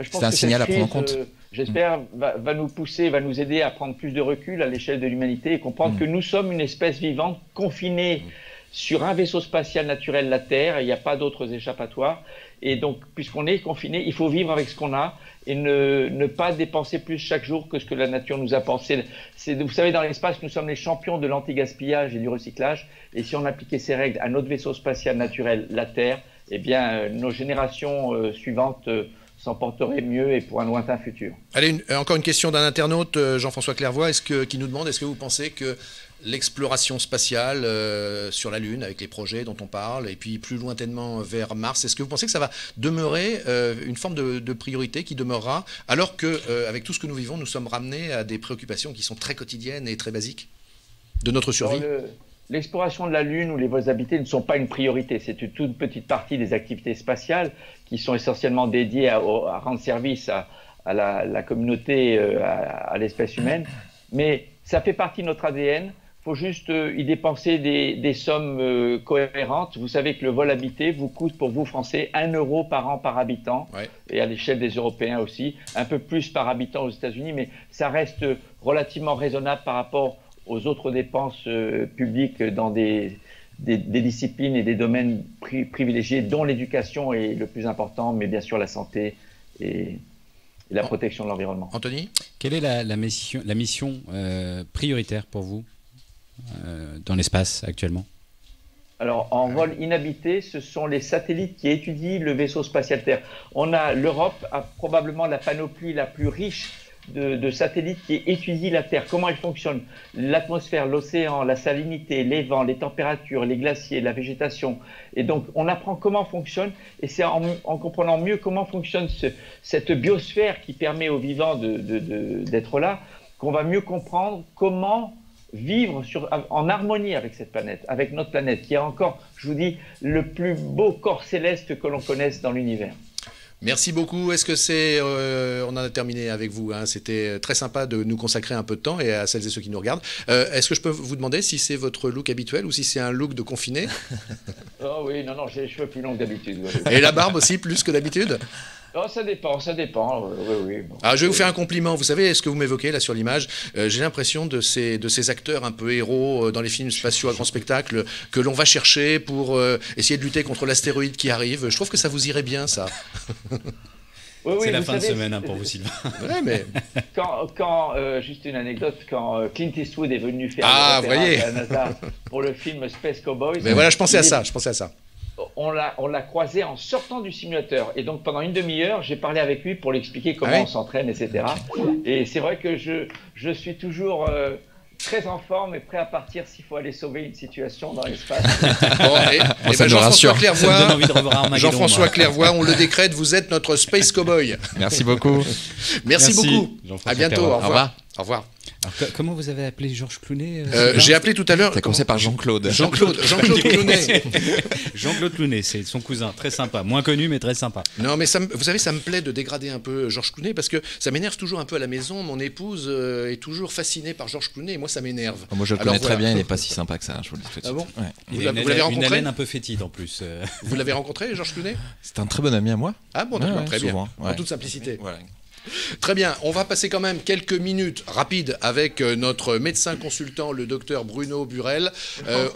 C'est un signal à prendre en compte. J'espère, va nous pousser, va nous aider à prendre plus de recul à l'échelle de l'humanité et comprendre que nous sommes une espèce vivante confinée sur un vaisseau spatial naturel, la Terre, et il n'y a pas d'autres échappatoires. Et donc, puisqu'on est confiné, il faut vivre avec ce qu'on a et ne pas dépenser plus chaque jour que ce que la nature nous a pensé. Vous savez, dans l'espace, nous sommes les champions de l'anti-gaspillage et du recyclage. Et si on appliquait ces règles à notre vaisseau spatial naturel, la Terre, eh bien, nos générations suivantes s'en porteraient mieux et pour un lointain futur. Allez, encore une question d'un internaute, Jean-François Clairvoy, qui nous demande, est-ce que vous pensez que l'exploration spatiale sur la Lune, avec les projets dont on parle, et puis plus lointainement vers Mars, est-ce que vous pensez que ça va demeurer une forme de priorité qui demeurera, alors qu'avec tout ce que nous vivons, nous sommes ramenés à des préoccupations qui sont très quotidiennes et très basiques de notre survie? L'exploration de la Lune ou les vols habités ne sont pas une priorité. C'est une toute petite partie des activités spatiales qui sont essentiellement dédiées à rendre service à la communauté, à l'espèce humaine. Mais ça fait partie de notre ADN. Il faut juste y dépenser des sommes cohérentes. Vous savez que le vol habité vous coûte pour vous, Français, 1 euro par an par habitant. Ouais. Et à l'échelle des Européens aussi. Un peu plus par habitant aux États-Unis, mais ça reste relativement raisonnable par rapport aux autres dépenses publiques dans des disciplines et des domaines privilégiés, dont l'éducation est le plus important, mais bien sûr la santé et la protection de l'environnement. Anthony ? Quelle est la mission prioritaire pour vous dans l'espace actuellement ? Alors, en vol inhabité, ce sont les satellites qui étudient le vaisseau spatial Terre. L'Europe a probablement la panoplie la plus riche de satellites qui étudient la Terre, comment elle fonctionne, l'atmosphère, l'océan, la salinité, les vents, les températures, les glaciers, la végétation. Et donc, on apprend comment fonctionne, et c'est en comprenant mieux comment fonctionne cette biosphère qui permet aux vivants d'être là, qu'on va mieux comprendre comment vivre en harmonie avec cette planète, avec notre planète, qui est encore, je vous dis, le plus beau corps céleste que l'on connaisse dans l'univers. Merci beaucoup. Est-ce que on en a terminé avec vous, hein. C'était très sympa de nous consacrer un peu de temps et à celles et ceux qui nous regardent. Est-ce que je peux vous demander si c'est votre look habituel ou si c'est un look de confiné? Oh oui, non, j'ai les cheveux plus longs que d'habitude. Ouais. Et la barbe aussi, plus que d'habitude? Oh, ça dépend. Oui. Bon. Ah, je vais vous faire un compliment. Vous savez ce que vous m'évoquez là sur l'image, j'ai l'impression de ces acteurs un peu héros dans les films spatiaux à grand spectacle que l'on va chercher pour essayer de lutter contre l'astéroïde qui arrive. Je trouve que ça vous irait bien, ça. Oui, c'est la fin de semaine pour vous, Sylvain. Ouais, mais... juste une anecdote, quand Clint Eastwood est venu faire à la NASA pour le film Space Cowboys. Mais voilà, je pensais à ça. On l'a croisé en sortant du simulateur. Et donc, pendant une demi-heure, j'ai parlé avec lui pour lui expliquer comment on s'entraîne, etc. Et c'est vrai que je suis toujours très en forme et prêt à partir s'il faut aller sauver une situation dans l'espace. Jean-François Clairvoy, on le décrète, vous êtes notre Space Cowboy. Merci beaucoup. Merci beaucoup. À bientôt. Au revoir. Au revoir. Alors, comment vous avez appelé Georges Clooney J'ai appelé tout à l'heure. Ça a commencé par Jean-Claude. Jean-Claude Clooney. Jean-Claude Clooney, c'est son cousin, très sympa, moins connu mais très sympa. Non, mais vous savez, ça me plaît de dégrader un peu Georges Clooney parce que ça m'énerve toujours un peu à la maison. Mon épouse est toujours fascinée par Georges Clooney et moi ça m'énerve. Moi je le connais très bien, il n'est pas si sympa que ça, je vous le dis tout de suite. Ah bon ouais. Vous l'avez rencontré? Une haleine un peu fétide en plus. Vous l'avez rencontré, Georges Clooney? C'est un très bon ami à moi. Ah bon, d'accord, très souvent, bien. En toute simplicité. Voilà. Très bien, on va passer quand même quelques minutes rapides avec notre médecin consultant, le docteur Bruno Burel.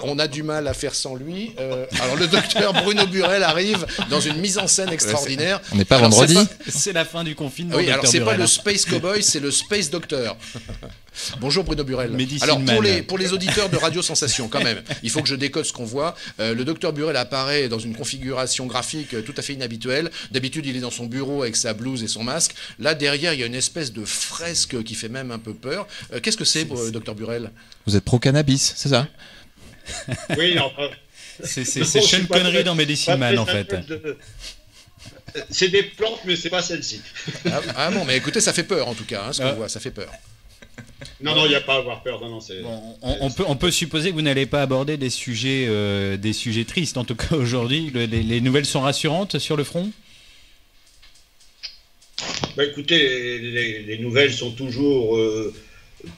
On a du mal à faire sans lui. Alors le docteur Bruno Burel arrive dans une mise en scène extraordinaire. On n'est pas vendredi. C'est la fin du confinement. Oui, alors c'est pas le Space Cowboy, c'est le Space Doctor. Bonjour Bruno Burel. Alors pour les auditeurs de Radio Sensation quand même, il faut que je décode ce qu'on voit. Le docteur Burel apparaît dans une configuration graphique tout à fait inhabituelle. D'habitude il est dans son bureau avec sa blouse et son masque. Là derrière il y a une espèce de fresque qui fait même un peu peur. Qu'est-ce que c'est docteur Burel? Vous êtes pro-cannabis, c'est ça? Oui, enfin... C'est Sean Connery dans Medicine Man en fait. C'est des plantes mais c'est pas celle-ci. Ah bon, mais écoutez, ça fait peur en tout cas, ce qu'on voit, ça fait peur. Non, il n'y a pas à avoir peur. Non, c'est... Bon, on peut supposer que vous n'allez pas aborder des sujets tristes. En tout cas, aujourd'hui, les nouvelles sont rassurantes sur le front. Bah, écoutez, les nouvelles sont toujours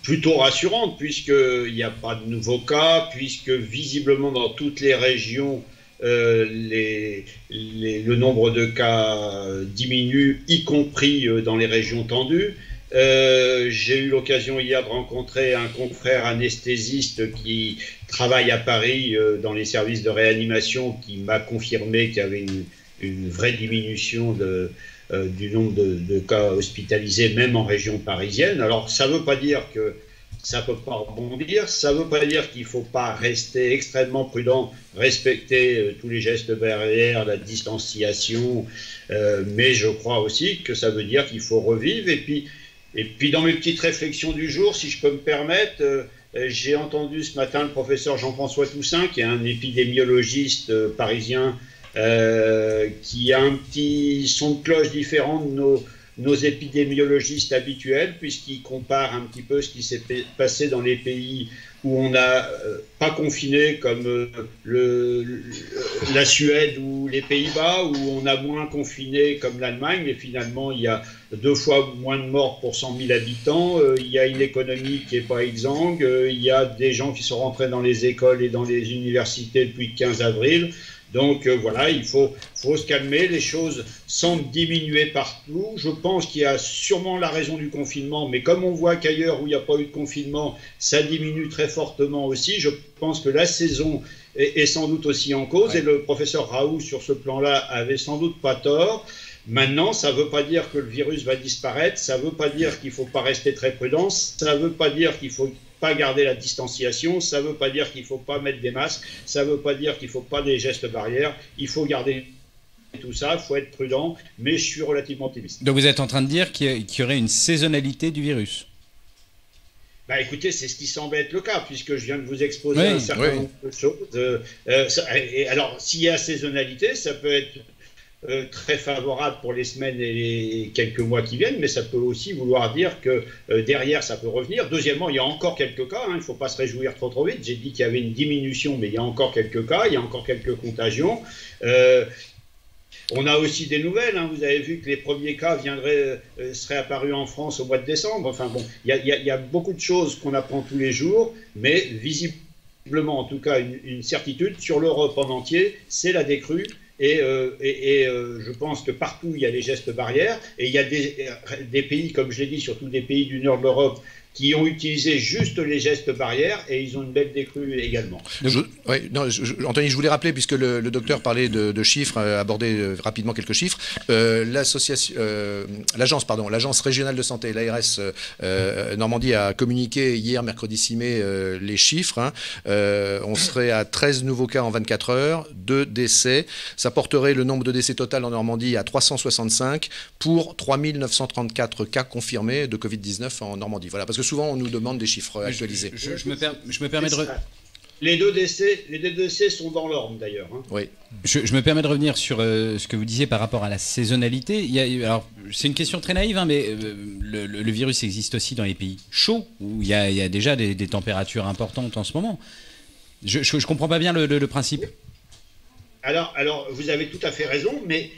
plutôt rassurantes, puisqu'il n'y a pas de nouveaux cas, puisque visiblement dans toutes les régions, le nombre de cas diminue, y compris dans les régions tendues. J'ai eu l'occasion hier de rencontrer un confrère anesthésiste qui travaille à Paris dans les services de réanimation, qui m'a confirmé qu'il y avait une vraie diminution du nombre de cas hospitalisés, même en région parisienne. Alors, ça ne veut pas dire que ça ne peut pas rebondir, ça ne veut pas dire qu'il ne faut pas rester extrêmement prudent, respecter tous les gestes barrières, la distanciation, mais je crois aussi que ça veut dire qu'il faut revivre. Et puis dans mes petites réflexions du jour, si je peux me permettre, j'ai entendu ce matin le professeur Jean-François Toussaint, qui est un épidémiologiste parisien, qui a un petit son de cloche différent de nos épidémiologistes habituels, puisqu'il compare un petit peu ce qui s'est passé dans les pays où on n'a pas confiné, comme la Suède ou les Pays-Bas, où on a moins confiné, comme l'Allemagne, et finalement il y a 2 fois moins de morts pour 100 000 habitants, il y a une économie qui n'est pas exsangue, il y a des gens qui sont rentrés dans les écoles et dans les universités depuis le 15 avril. Donc voilà, il faut se calmer, les choses semblent diminuer partout. Je pense qu'il y a sûrement la raison du confinement, mais comme on voit qu'ailleurs où il n'y a pas eu de confinement, ça diminue très fortement aussi. Je pense que la saison est sans doute aussi en cause, et le professeur Raoult sur ce plan-là avait sans doute pas tort. Maintenant, ça ne veut pas dire que le virus va disparaître, ça ne veut pas dire qu'il ne faut pas rester très prudent, ça ne veut pas dire qu'il faut pas garder la distanciation, ça ne veut pas dire qu'il ne faut pas mettre des masques, ça ne veut pas dire qu'il ne faut pas des gestes barrières, il faut garder tout ça, il faut être prudent, mais je suis relativement optimiste. Donc vous êtes en train de dire qu'il y aurait une saisonnalité du virus? Bah écoutez, c'est ce qui semble être le cas, puisque je viens de vous exposer un certain nombre de choses. Et alors, s'il y a saisonnalité, ça peut être très favorable pour les semaines et les quelques mois qui viennent, mais ça peut aussi vouloir dire que derrière ça peut revenir. Deuxièmement, il y a encore quelques cas, il ne faut pas se réjouir trop vite. J'ai dit qu'il y avait une diminution, mais il y a encore quelques cas, il y a encore quelques contagions. On a aussi des nouvelles, vous avez vu que les premiers cas seraient apparus en France au mois de décembre. Enfin bon, il y a beaucoup de choses qu'on apprend tous les jours, mais visiblement, en tout cas, une certitude sur l'Europe en entier, c'est la décrue. Et je pense que partout il y a des gestes barrières, et il y a des pays, comme je l'ai dit, surtout des pays du nord de l'Europe, qui ont utilisé juste les gestes barrières, et ils ont une belle décrue également. Anthony, je voulais rappeler, puisque le docteur parlait de chiffres, abordait rapidement quelques chiffres, l'agence régionale de santé, l'ARS Normandie, a communiqué hier, mercredi 6 mai, les chiffres. On serait à 13 nouveaux cas en 24 heures, 2 décès. Ça porterait le nombre de décès total en Normandie à 365 pour 3934 cas confirmés de Covid-19 en Normandie. Voilà, parce que souvent on nous demande des chiffres actualisés. Je me permets de... Les deux décès sont dans l'ordre d'ailleurs. Oui. Je me permets de revenir sur ce que vous disiez par rapport à la saisonnalité. Alors, c'est une question très naïve, mais le virus existe aussi dans les pays chauds, où il y a déjà des températures importantes en ce moment. Je ne comprends pas bien le principe. Alors, vous avez tout à fait raison, mais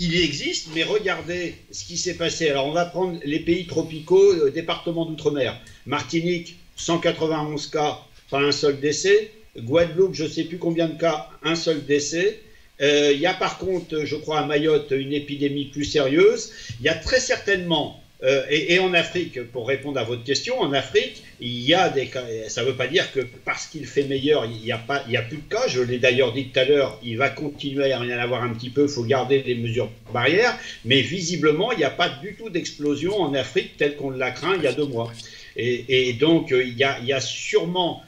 il existe, mais regardez ce qui s'est passé. Alors, on va prendre les pays tropicaux, départements d'outre-mer. Martinique, 191 cas, pas un seul décès. Guadeloupe, je ne sais plus combien de cas, un seul décès. Il y a par contre, je crois, à Mayotte, une épidémie plus sérieuse. Il y a très certainement... et en Afrique, pour répondre à votre question, en Afrique, il y a des cas. Ça ne veut pas dire que parce qu'il fait meilleur, il n'y a plus de cas. Je l'ai d'ailleurs dit tout à l'heure, il va continuer à y en avoir un petit peu, il faut garder les mesures barrières. Mais visiblement, il n'y a pas du tout d'explosion en Afrique telle qu'on l'a craint il y a 2 mois. Et donc, il y a sûrement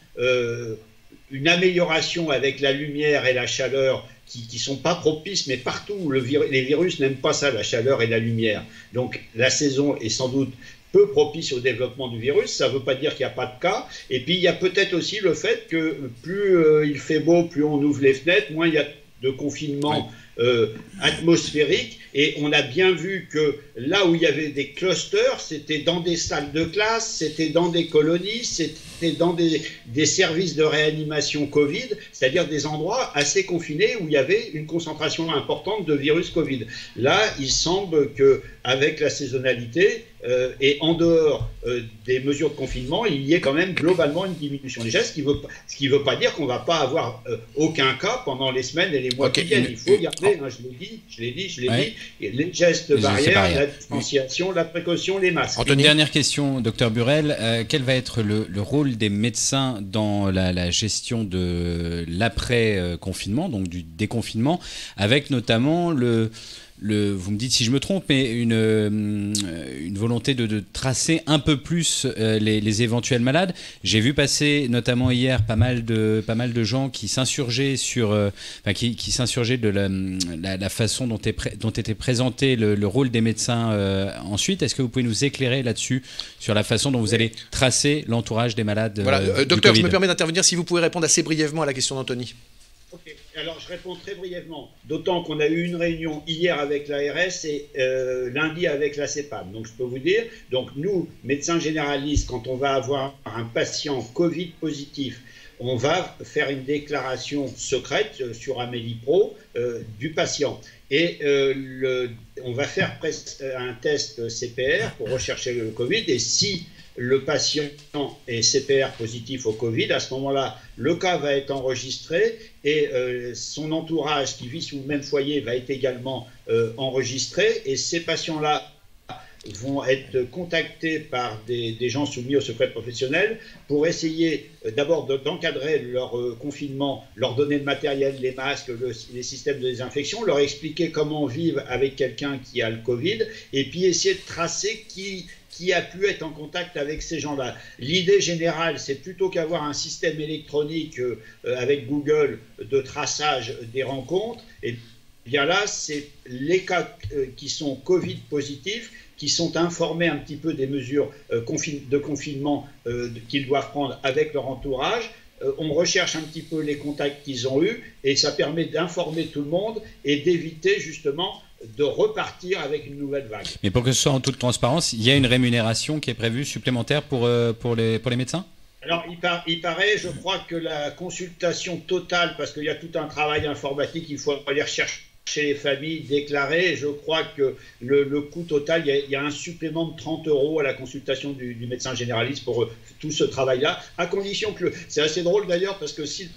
une amélioration avec la lumière et la chaleur qui ne sont pas propices, mais partout, les virus n'aiment pas ça, la chaleur et la lumière. Donc la saison est sans doute peu propice au développement du virus, ça ne veut pas dire qu'il n'y a pas de cas. Et puis il y a peut-être aussi le fait que plus il fait beau, plus on ouvre les fenêtres, moins il y a de confinement atmosphérique, et on a bien vu que là où il y avait des clusters, c'était dans des salles de classe, c'était dans des colonies, c'était dans des services de réanimation Covid, c'est-à-dire des endroits assez confinés où il y avait une concentration importante de virus Covid. Là, il semble qu'avec la saisonnalité et en dehors des mesures de confinement, il y ait quand même globalement une diminution des gestes, ce qui veut pas dire qu'on ne va pas avoir aucun cas pendant les semaines et les mois qui viennent. Il faut garder, hein, je l'ai dit, les gestes barrières, la distanciation, la précaution, les masques. Une dernière question, docteur Burel. Quel va être le rôle des médecins dans la gestion de l'après-confinement, donc du déconfinement, avec notamment vous me dites si je me trompe, mais une volonté de tracer un peu plus les éventuels malades. J'ai vu passer notamment hier pas mal de gens qui s'insurgeaient qui s'insurgeaient de la façon dont était présenté le rôle des médecins ensuite. Est-ce que vous pouvez nous éclairer là-dessus, sur la façon dont vous allez tracer l'entourage des malades Voilà, docteur, je me permets d'intervenir si vous pouvez répondre assez brièvement à la question d'Anthony. Ok, alors je réponds très brièvement, d'autant qu'on a eu une réunion hier avec l'ARS et lundi avec la CEPAM. Donc je peux vous dire, donc nous, médecins généralistes, quand on va avoir un patient Covid positif, on va faire une déclaration secrète sur Amélie Pro du patient. Et on va faire un test CPR pour rechercher le Covid, et si le patient est CPR positif au Covid, à ce moment-là, le cas va être enregistré et son entourage qui vit sous le même foyer va être également enregistré, et ces patients-là vont être contactés par des gens soumis au secret professionnel pour essayer d'abord d'encadrer leur confinement, leur donner le matériel, les masques, les systèmes de désinfection, leur expliquer comment vivre avec quelqu'un qui a le Covid, et puis essayer de tracer qui a pu être en contact avec ces gens-là. L'idée générale, c'est plutôt qu'avoir un système électronique avec Google de traçage des rencontres, et bien là, c'est les cas qui sont Covid positifs, qui sont informés un petit peu des mesures de confinement qu'ils doivent prendre avec leur entourage. On recherche un petit peu les contacts qu'ils ont eus, et ça permet d'informer tout le monde et d'éviter justement de repartir avec une nouvelle vague. Mais pour que ce soit en toute transparence, il y a une rémunération qui est prévue supplémentaire pour les médecins ? Alors, il paraît, je crois que la consultation totale, parce qu'il y a tout un travail informatique, il faut aller rechercher chez les familles déclarées, et je crois que le coût total, il y a un supplément de 30 € à la consultation du médecin généraliste pour tout ce travail-là, à condition que c'est assez drôle d'ailleurs, parce que si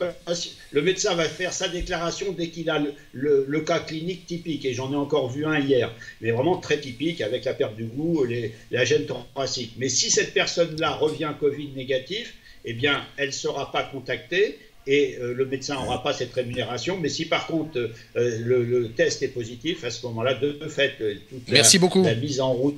le médecin va faire sa déclaration dès qu'il a le cas clinique typique, et j'en ai encore vu un hier, mais vraiment très typique, avec la perte du goût, la gêne thoracique. Mais si cette personne-là revient Covid négatif, eh bien, elle ne sera pas contactée, et le médecin n'aura pas cette rémunération. Mais si par contre le test est positif, à ce moment-là, de fait, toute la mise en route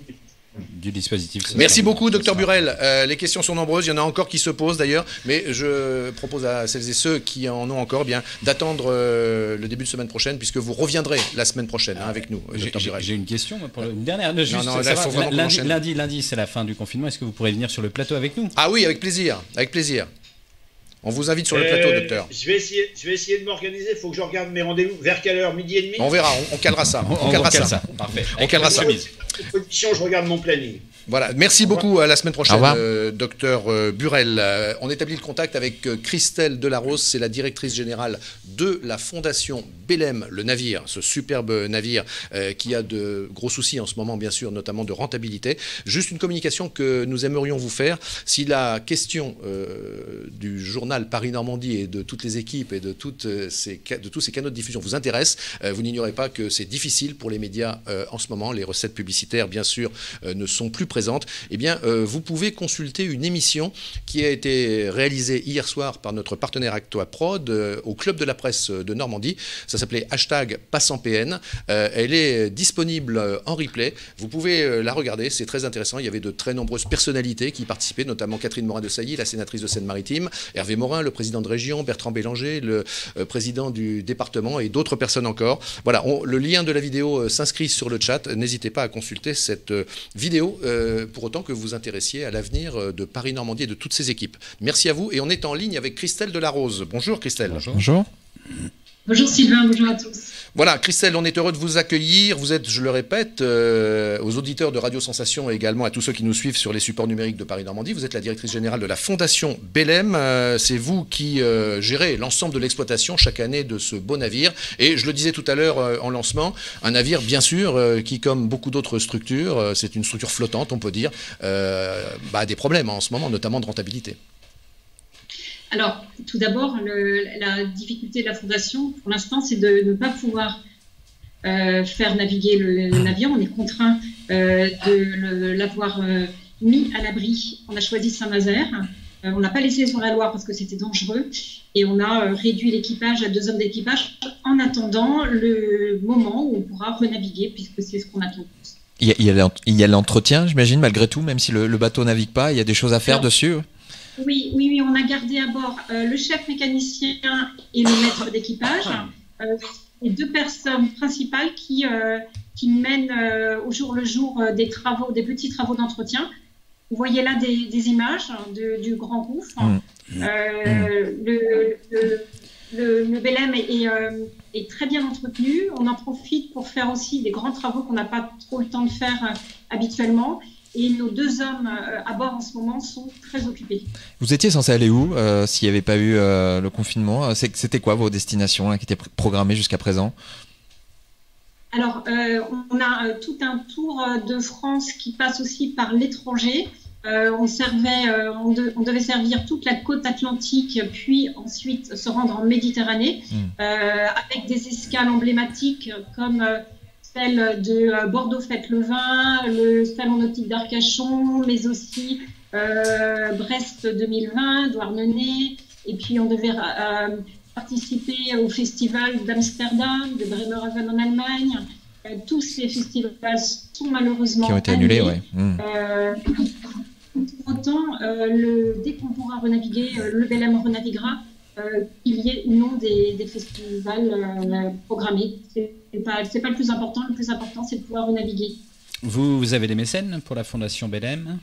du dispositif. Merci beaucoup, docteur Burel. Les questions sont nombreuses, il y en a encore qui se posent d'ailleurs, mais je propose à celles et ceux qui en ont encore d'attendre le début de semaine prochaine, puisque vous reviendrez la semaine prochaine avec nous, docteur Burel. J'ai une question, pour une dernière. Lundi, c'est la fin du confinement. Est-ce que vous pourrez venir sur le plateau avec nous ? Ah oui, avec plaisir, avec plaisir. On vous invite sur le plateau, docteur. Je vais essayer de m'organiser. Il faut que je regarde mes rendez-vous. Vers quelle heure? Midi et demi? On verra, on calera ça. On calera ça. Parfait. On calera ça. Je regarde mon planning. Voilà, merci beaucoup. À la semaine prochaine, docteur Burel. On établit le contact avec Christelle Delarose, c'est la directrice générale de la fondation Belém, le navire, ce superbe navire qui a de gros soucis en ce moment, bien sûr, notamment de rentabilité. Juste une communication que nous aimerions vous faire. Si la question du journal Paris-Normandie et de toutes les équipes et de tous ces canaux de diffusion vous intéresse, vous n'ignorez pas que c'est difficile pour les médias en ce moment. Les recettes publicitaires, bien sûr, ne sont plus présente, eh bien, vous pouvez consulter une émission qui a été réalisée hier soir par notre partenaire ActoaProd au Club de la Presse de Normandie. Ça s'appelait #PassanPN. Elle est disponible en replay. Vous pouvez la regarder, c'est très intéressant. Il y avait de très nombreuses personnalités qui y participaient, notamment Catherine Morin-Desailly, la sénatrice de Seine-Maritime, Hervé Morin, le président de région, Bertrand Bélanger, le président du département et d'autres personnes encore. Voilà, le lien de la vidéo s'inscrit sur le chat. N'hésitez pas à consulter cette vidéo pour autant que vous vous intéressiez à l'avenir de Paris-Normandie et de toutes ses équipes. Merci à vous et on est en ligne avec Christelle Delarose. Bonjour Christelle. Bonjour. Bonjour Sylvain, bonjour à tous. Voilà, Christelle, on est heureux de vous accueillir. Vous êtes, je le répète, aux auditeurs de Radio Sensation et également à tous ceux qui nous suivent sur les supports numériques de Paris-Normandie. Vous êtes la directrice générale de la Fondation Belém. C'est vous qui gérez l'ensemble de l'exploitation chaque année de ce beau navire. Et je le disais tout à l'heure en lancement, un navire, bien sûr, qui, comme beaucoup d'autres structures, c'est une structure flottante, on peut dire, a des problèmes en ce moment, notamment de rentabilité. Alors, tout d'abord, la difficulté de la Fondation, pour l'instant, c'est de ne pas pouvoir faire naviguer le navire. On est contraint de l'avoir mis à l'abri. On a choisi Saint-Nazaire. On n'a pas laissé sur la Loire parce que c'était dangereux. Et on a réduit l'équipage à 2 hommes d'équipage en attendant le moment où on pourra renaviguer, puisque c'est ce qu'on attend tous. Il y a l'entretien, j'imagine, malgré tout, même si le bateau navigue pas, il y a des choses à faire dessus. Oui, on a gardé à bord le chef mécanicien et le maître d'équipage, les 2 personnes principales qui mènent au jour le jour des petits travaux d'entretien. Vous voyez là des images du Grand Gouffre. Le Belém est très bien entretenu. On en profite pour faire aussi des grands travaux qu'on n'a pas trop le temps de faire habituellement. Et nos 2 hommes à bord en ce moment sont très occupés. Vous étiez censé aller où s'il n'y avait pas eu le confinement? C'était quoi vos destinations qui étaient programmées jusqu'à présent? Alors, on a tout un tour de France qui passe aussi par l'étranger. On devait servir toute la côte atlantique, puis ensuite se rendre en Méditerranée, avec des escales emblématiques comme celle de Bordeaux-Fête-le-Vin, le Salon nautique d'Arcachon, mais aussi Brest 2020, Douarnenez, et puis on devait participer au festival d'Amsterdam, de Bremerhaven en Allemagne. Tous ces festivals sont malheureusement qui ont été annulés. Pour autant, dès qu'on pourra renaviguer, le Belém renaviguera, qu'il y ait ou non des festivals programmés. C'est pas le plus important. Le plus important, c'est de pouvoir renaviguer. Vous avez des mécènes pour la Fondation Belém?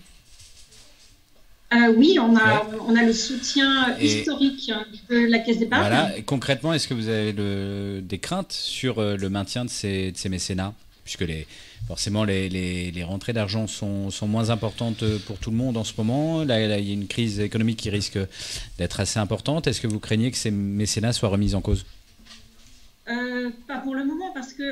Oui, on a le soutien historique de la Caisse d'épargne. Voilà. Concrètement, est-ce que vous avez des craintes sur le maintien de ces mécénats, puisque forcément les rentrées d'argent sont moins importantes pour tout le monde en ce moment. Là, il y a une crise économique qui risque d'être assez importante. Est-ce que vous craignez que ces mécénats soient remis en cause? Pas pour le moment, parce que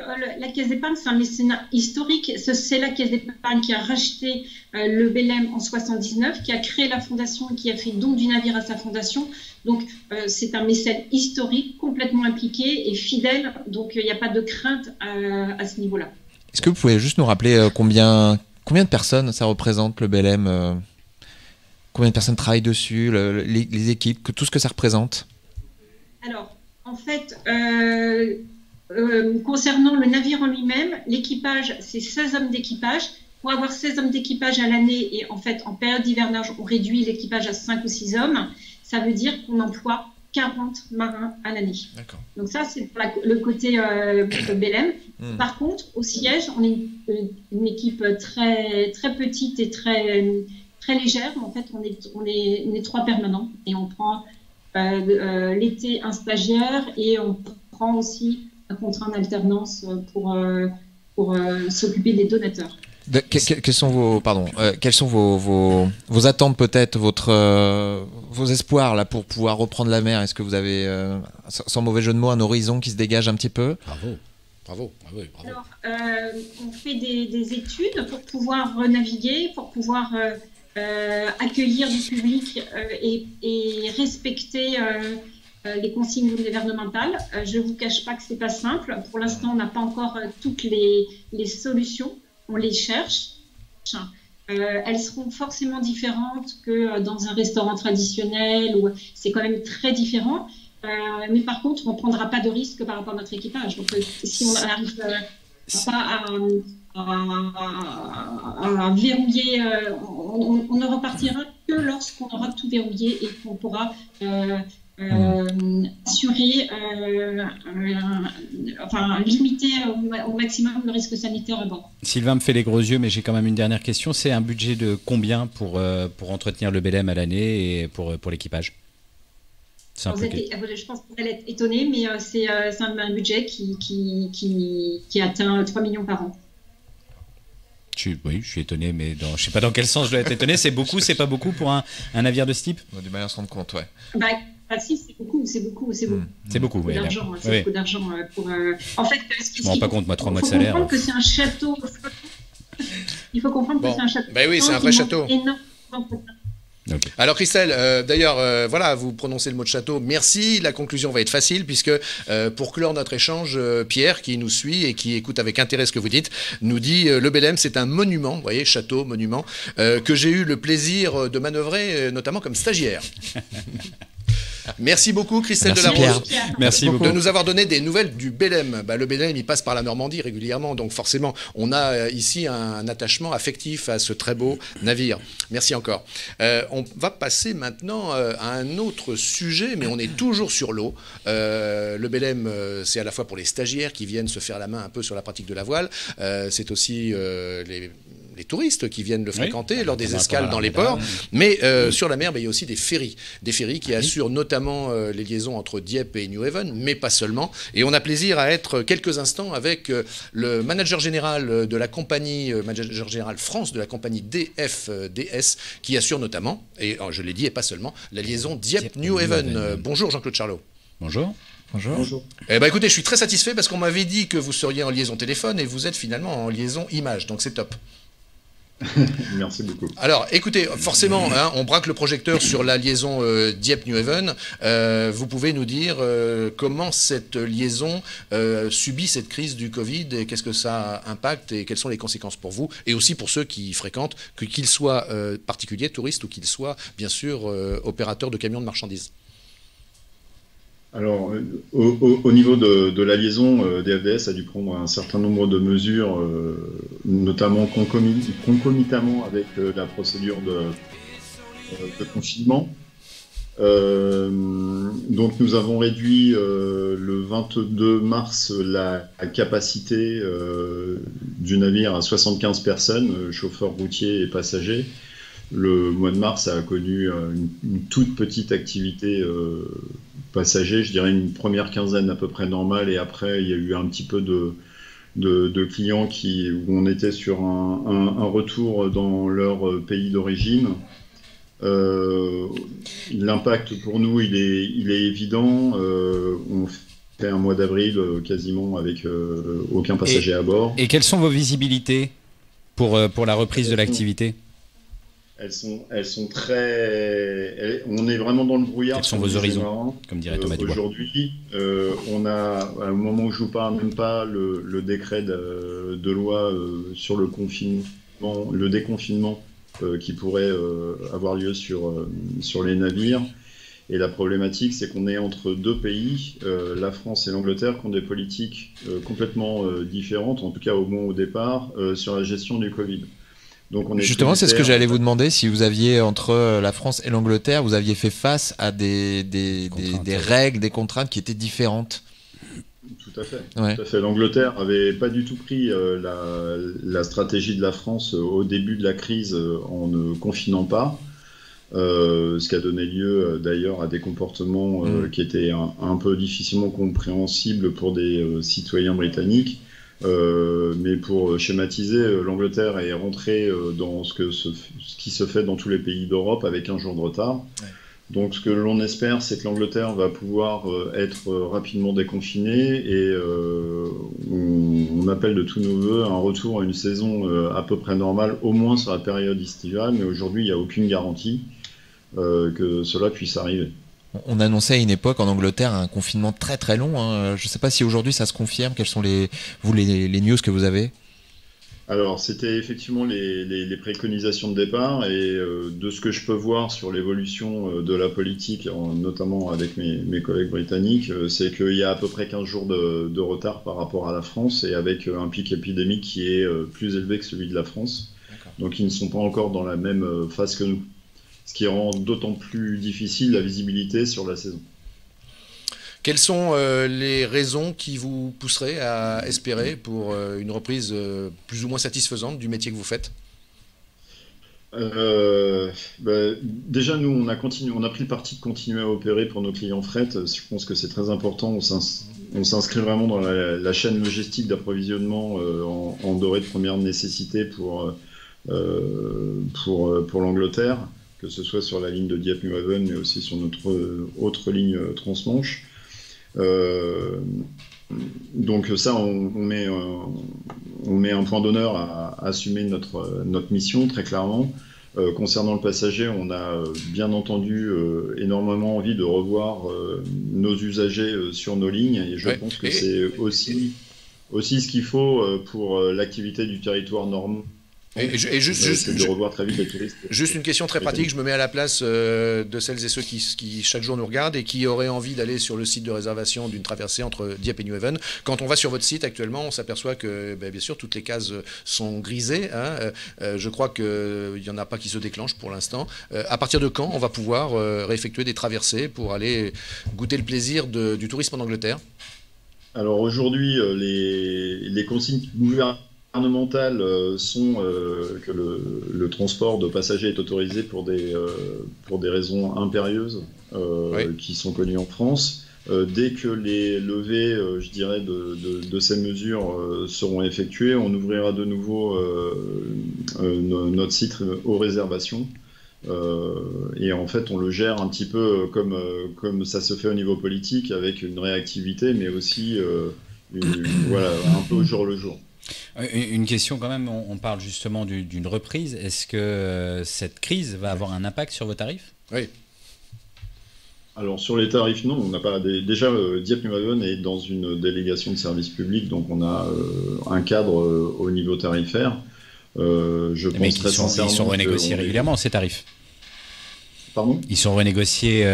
la Caisse d'épargne, c'est un mécénat historique. C'est la Caisse d'épargne qui a racheté le Belém en 1979, qui a créé la fondation et qui a fait don du navire à sa fondation. Donc, c'est un mécène historique, complètement impliqué et fidèle. Donc, il n'y a pas de crainte à ce niveau-là. Est-ce que vous pouvez juste nous rappeler combien de personnes ça représente, le Belém, combien de personnes travaillent dessus, les équipes, tout ce que ça représente? Alors, en fait, concernant le navire en lui-même, l'équipage, c'est 16 hommes d'équipage. Pour avoir 16 hommes d'équipage à l'année, et en fait, en période d'hivernage, on réduit l'équipage à 5 ou 6 hommes. Ça veut dire qu'on emploie 40 marins à l'année. Donc ça, c'est pour le côté Belém. Par contre, au siège, on est une équipe très, très petite et très, très légère. En fait, on est 3 permanents et on prend l'été un stagiaire et on prend aussi un contrat en alternance pour s'occuper des donateurs. Quelles sont vos attentes peut-être, vos espoirs là pour pouvoir reprendre la mer? Est-ce que vous avez, sans mauvais jeu de mots, un horizon qui se dégage un petit peu? Bravo. Alors, on fait des études pour pouvoir renaviguer, pour pouvoir accueillir du public et respecter les consignes gouvernementales. Je ne vous cache pas que ce n'est pas simple. Pour l'instant, on n'a pas encore toutes les solutions. On les cherche. Elles seront forcément différentes que dans un restaurant traditionnel, où c'est quand même très différent. Mais par contre, on ne prendra pas de risque par rapport à notre équipage. Donc, si on n'arrive pas à verrouiller, on ne repartira que lorsqu'on aura tout verrouillé et qu'on pourra assurer, limiter au maximum le risque sanitaire à bord. Sylvain me fait les gros yeux, mais j'ai quand même une dernière question. C'est un budget de combien pour entretenir le Belém à l'année et pour l'équipage? C'est un peu... Je pense que vous allez être étonné, mais c'est un budget qui atteint 3 millions par an. Oui, je suis étonné, mais je ne sais pas dans quel sens je dois être étonné. C'est beaucoup, c'est pas beaucoup pour un navire de ce type? On a du mal à se rendre compte, ouais. Si, c'est beaucoup. C'est beaucoup, beaucoup d'argent. C'est oui. beaucoup d'argent pour. En fait, je me rends pas compte, moi, 3 mois de Il salaire. faut comprendre que c'est un château. Il faut comprendre que c'est un château. Ben oui, c'est un vrai château. Énorme. Okay. Alors Christelle, d'ailleurs, voilà, vous prononcez le mot de château. Merci. La conclusion va être facile puisque pour clore notre échange, Pierre, qui nous suit et qui écoute avec intérêt ce que vous dites, nous dit le Belém, c'est un monument, vous voyez, château, monument, que j'ai eu le plaisir de manœuvrer, notamment comme stagiaire. Merci beaucoup Christelle Delarose. Merci beaucoup de nous avoir donné des nouvelles du Belém. Le Belém, il passe par la Normandie régulièrement, donc forcément, on a ici un attachement affectif à ce très beau navire. Merci encore. On va passer maintenant à un autre sujet, mais on est toujours sur l'eau. Le Belém, c'est à la fois pour les stagiaires qui viennent se faire la main un peu sur la pratique de la voile, c'est aussi les touristes qui viennent le fréquenter lors des escales dans les ports, mais sur la mer, il y a aussi des ferries qui assurent notamment les liaisons entre Dieppe et New Haven, mais pas seulement. Et on a plaisir à être quelques instants avec le manager général de la compagnie, manager général France de la compagnie DFDS, qui assure notamment, et je l'ai dit et pas seulement, la liaison Dieppe-New Haven. Bonjour Jean-Claude Charlot. Bonjour. Bonjour. Écoutez, je suis très satisfait parce qu'on m'avait dit que vous seriez en liaison téléphone et vous êtes finalement en liaison image, donc c'est top. Merci beaucoup. Alors, écoutez, forcément, on braque le projecteur sur la liaison Dieppe-New Haven. Vous pouvez nous dire comment cette liaison subit cette crise du Covid et qu'est-ce que ça impacte et quelles sont les conséquences pour vous et aussi pour ceux qui fréquentent, qu'ils soient particuliers, touristes ou qu'ils soient, bien sûr, opérateurs de camions de marchandises. Alors, au niveau de la liaison, DFDS a dû prendre un certain nombre de mesures, notamment concomitamment avec la procédure de confinement. Donc, nous avons réduit le 22 mars la capacité du navire à 75 personnes, chauffeurs routiers et passagers. Le mois de mars a connu une toute petite activité passagers, je dirais une première quinzaine à peu près normale, et après il y a eu un petit peu de clients où on était sur un retour dans leur pays d'origine. L'impact pour nous il est évident. On fait un mois d'avril quasiment avec aucun passager à bord. Et quelles sont vos visibilités pour la reprise de l'activité? Elles sont très. On est vraiment dans le brouillard. Quels sont vos horizons, comme dirait Thomas Dubois? Aujourd'hui, on a, au moment où je vous parle, même pas le décret de loi sur le confinement, le déconfinement qui pourrait avoir lieu sur les navires. Et la problématique, c'est qu'on est entre deux pays, la France et l'Angleterre, qui ont des politiques complètement différentes, en tout cas au départ, sur la gestion du Covid. Donc justement, c'est ce que j'allais vous demander, si vous aviez, entre la France et l'Angleterre, vous aviez fait face à des règles, des contraintes qui étaient différentes. Tout à fait. Ouais. Tout à fait. L'Angleterre n'avait pas du tout pris la stratégie de la France au début de la crise en ne confinant pas, ce qui a donné lieu d'ailleurs à des comportements qui étaient un peu difficilement compréhensibles pour des citoyens britanniques. Mais pour schématiser, l'Angleterre est rentrée dans ce qui se fait dans tous les pays d'Europe avec un jour de retard. Ouais. Donc ce que l'on espère, c'est que l'Angleterre va pouvoir être rapidement déconfinée et on appelle de tous nos voeux un retour à une saison à peu près normale, au moins sur la période estivale, mais aujourd'hui il n'y a aucune garantie que cela puisse arriver. On annonçait à une époque en Angleterre un confinement très très long. Je ne sais pas si aujourd'hui ça se confirme. Quelles sont les news que vous avez? Alors c'était effectivement les préconisations de départ et de ce que je peux voir sur l'évolution de la politique, notamment avec mes collègues britanniques, c'est qu'il y a à peu près 15 jours de retard par rapport à la France et avec un pic épidémique qui est plus élevé que celui de la France. Donc ils ne sont pas encore dans la même phase que nous. Ce qui rend d'autant plus difficile la visibilité sur la saison. Quelles sont les raisons qui vous pousseraient à espérer pour une reprise plus ou moins satisfaisante du métier que vous faites? Déjà, nous, on a pris le parti de continuer à opérer pour nos clients fret. Je pense que c'est très important. On s'inscrit vraiment dans la chaîne logistique d'approvisionnement en denrées de première nécessité pour l'Angleterre, que ce soit sur la ligne de Dieppe-Newhaven, mais aussi sur notre autre ligne transmanche. Donc ça, on met un point d'honneur à assumer notre mission, très clairement. Concernant le passager, on a bien entendu énormément envie de revoir nos usagers sur nos lignes, et je pense que c'est aussi ce qu'il faut pour l'activité du territoire normand. De revoir très vite les touristes. Juste une question très pratique, je me mets à la place de celles et ceux qui chaque jour nous regardent et qui auraient envie d'aller sur le site de réservation d'une traversée entre Dieppe et Newhaven. Quand on va sur votre site actuellement, on s'aperçoit que bien sûr toutes les cases sont grisées. Je crois qu'il n'y en a pas qui se déclenchent pour l'instant. À partir de quand on va pouvoir réeffectuer des traversées pour aller goûter le plaisir du tourisme en Angleterre? Alors aujourd'hui, les consignes gouvernementales sont que le transport de passagers est autorisé pour des raisons impérieuses qui sont connues en France. Dès que les levées, je dirais, de ces mesures seront effectuées, on ouvrira de nouveau notre site aux réservations. Et en fait, on le gère un petit peu comme ça se fait au niveau politique, avec une réactivité, mais aussi un peu au jour le jour. Une question quand même, on parle justement d'une reprise. Est-ce que cette crise va avoir un impact sur vos tarifs? Oui. Alors sur les tarifs, non, on n'a pas. Déjà, Dieppe-Newhaven est dans une délégation de service public, donc on a un cadre au niveau tarifaire. Je pense très sincèrement ils sont renégociés régulièrement, ces tarifs. Pardon? Ils sont renégociés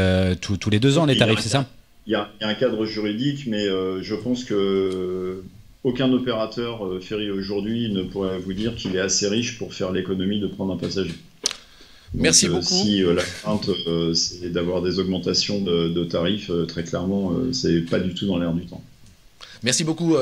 tous les 2 ans, les tarifs, c'est ça? Il y a un cadre juridique, mais je pense que aucun opérateur ferry aujourd'hui ne pourrait vous dire qu'il est assez riche pour faire l'économie de prendre un passager. Donc, merci beaucoup. Si la crainte c'est d'avoir des augmentations de tarifs, très clairement, c'est pas du tout dans l'air du temps. Merci beaucoup,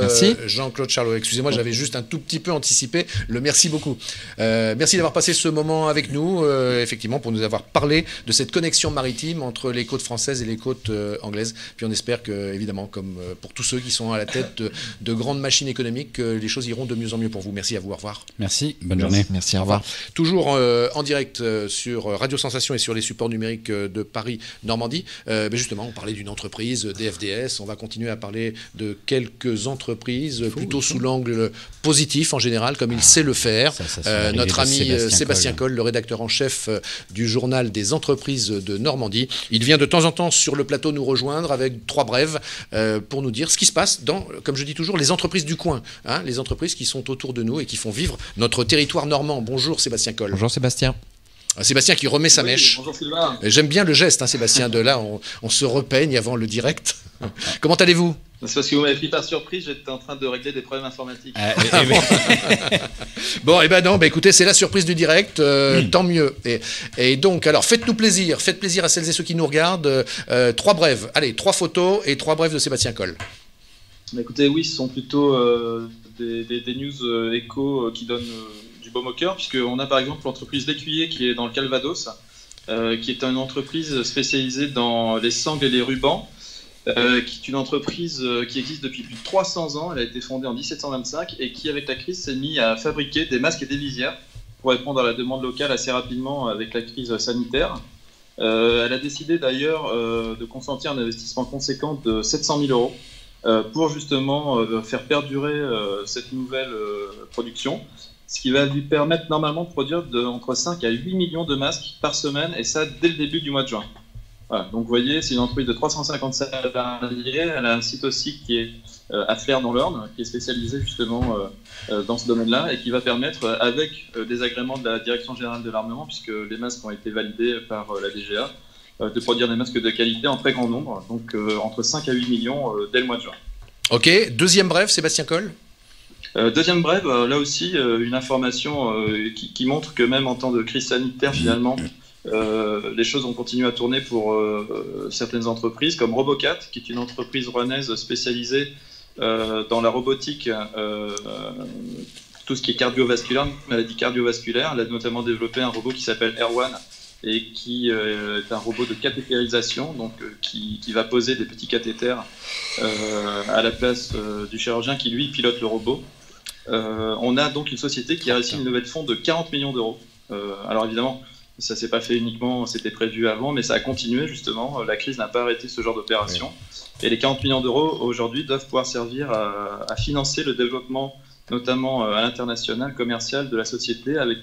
Jean-Claude Charlot. Excusez-moi, j'avais juste un tout petit peu anticipé le merci beaucoup. Merci d'avoir passé ce moment avec nous, effectivement, pour nous avoir parlé de cette connexion maritime entre les côtes françaises et les côtes anglaises. Puis on espère que, évidemment, comme pour tous ceux qui sont à la tête de grandes machines économiques, les choses iront de mieux en mieux pour vous. Merci à vous, au revoir. Merci, bonne journée. Merci, au revoir. Toujours en direct sur Radio Sensation et sur les supports numériques de Paris Normandie. Justement, on parlait d'une entreprise, DFDS. On va continuer à parler de quelques entreprises, plutôt sous l'angle positif en général, comme il sait le faire. Notre ami Sébastien Coll, le rédacteur en chef du journal des entreprises de Normandie. Il vient de temps en temps sur le plateau nous rejoindre avec 3 brèves pour nous dire ce qui se passe dans, comme je dis toujours, les entreprises du coin, les entreprises qui sont autour de nous et qui font vivre notre territoire normand. Bonjour Sébastien Coll. Bonjour Sébastien. Sébastien qui remet sa mèche. Bonjour Sylvain. J'aime bien le geste, Sébastien, de là, on se repeigne avant le direct. Comment allez-vous? C'est parce que vous m'avez pris par surprise, j'étais en train de régler des problèmes informatiques. Bon, écoutez, c'est la surprise du direct, tant mieux. Et donc, alors, faites plaisir à celles et ceux qui nous regardent. 3 brèves, allez, 3 photos et 3 brèves de Sébastien Coll. Écoutez, oui, ce sont plutôt des news éco qui donnent du baume au cœur, puisqu'on a par exemple l'entreprise L'Écuyer qui est dans le Calvados, qui est une entreprise spécialisée dans les sangles et les rubans, qui est une entreprise qui existe depuis plus de 300 ans. Elle a été fondée en 1725 et qui, avec la crise, s'est mise à fabriquer des masques et des visières pour répondre à la demande locale assez rapidement avec la crise sanitaire. Elle a décidé d'ailleurs de consentir un investissement conséquent de 700 000 € pour justement faire perdurer cette nouvelle production, ce qui va lui permettre normalement de produire entre 5 à 8 millions de masques par semaine, et ça dès le début du mois de juin. Voilà, donc vous voyez, c'est une entreprise de 350 salariés. Elle a un site aussi qui est à Flers dans l'Orne, qui est spécialisé justement dans ce domaine-là et qui va permettre, avec des agréments de la Direction Générale de l'Armement, puisque les masques ont été validés par la DGA, de produire des masques de qualité en très grand nombre, donc entre 5 à 8 millions dès le mois de juin. Ok, deuxième brève, Sébastien Coll. Deuxième brève, là aussi, une information qui montre que même en temps de crise sanitaire, finalement, les choses ont continué à tourner pour certaines entreprises, comme Robocat, qui est une entreprise rouennaise spécialisée dans la robotique tout ce qui est cardiovasculaire, maladie cardiovasculaire. Elle a notamment développé un robot qui s'appelle Erwan et qui est un robot de cathétérisation, donc qui va poser des petits cathéters à la place du chirurgien qui lui pilote le robot. On a donc une société qui a réussi une levée de fonds de 40 millions d'euros. Alors évidemment, ça s'est pas fait uniquement, c'était prévu avant, mais ça a continué justement. La crise n'a pas arrêté ce genre d'opération. Et les 40 millions d'euros aujourd'hui doivent pouvoir servir à financer le développement, notamment à l'international commercial de la société, avec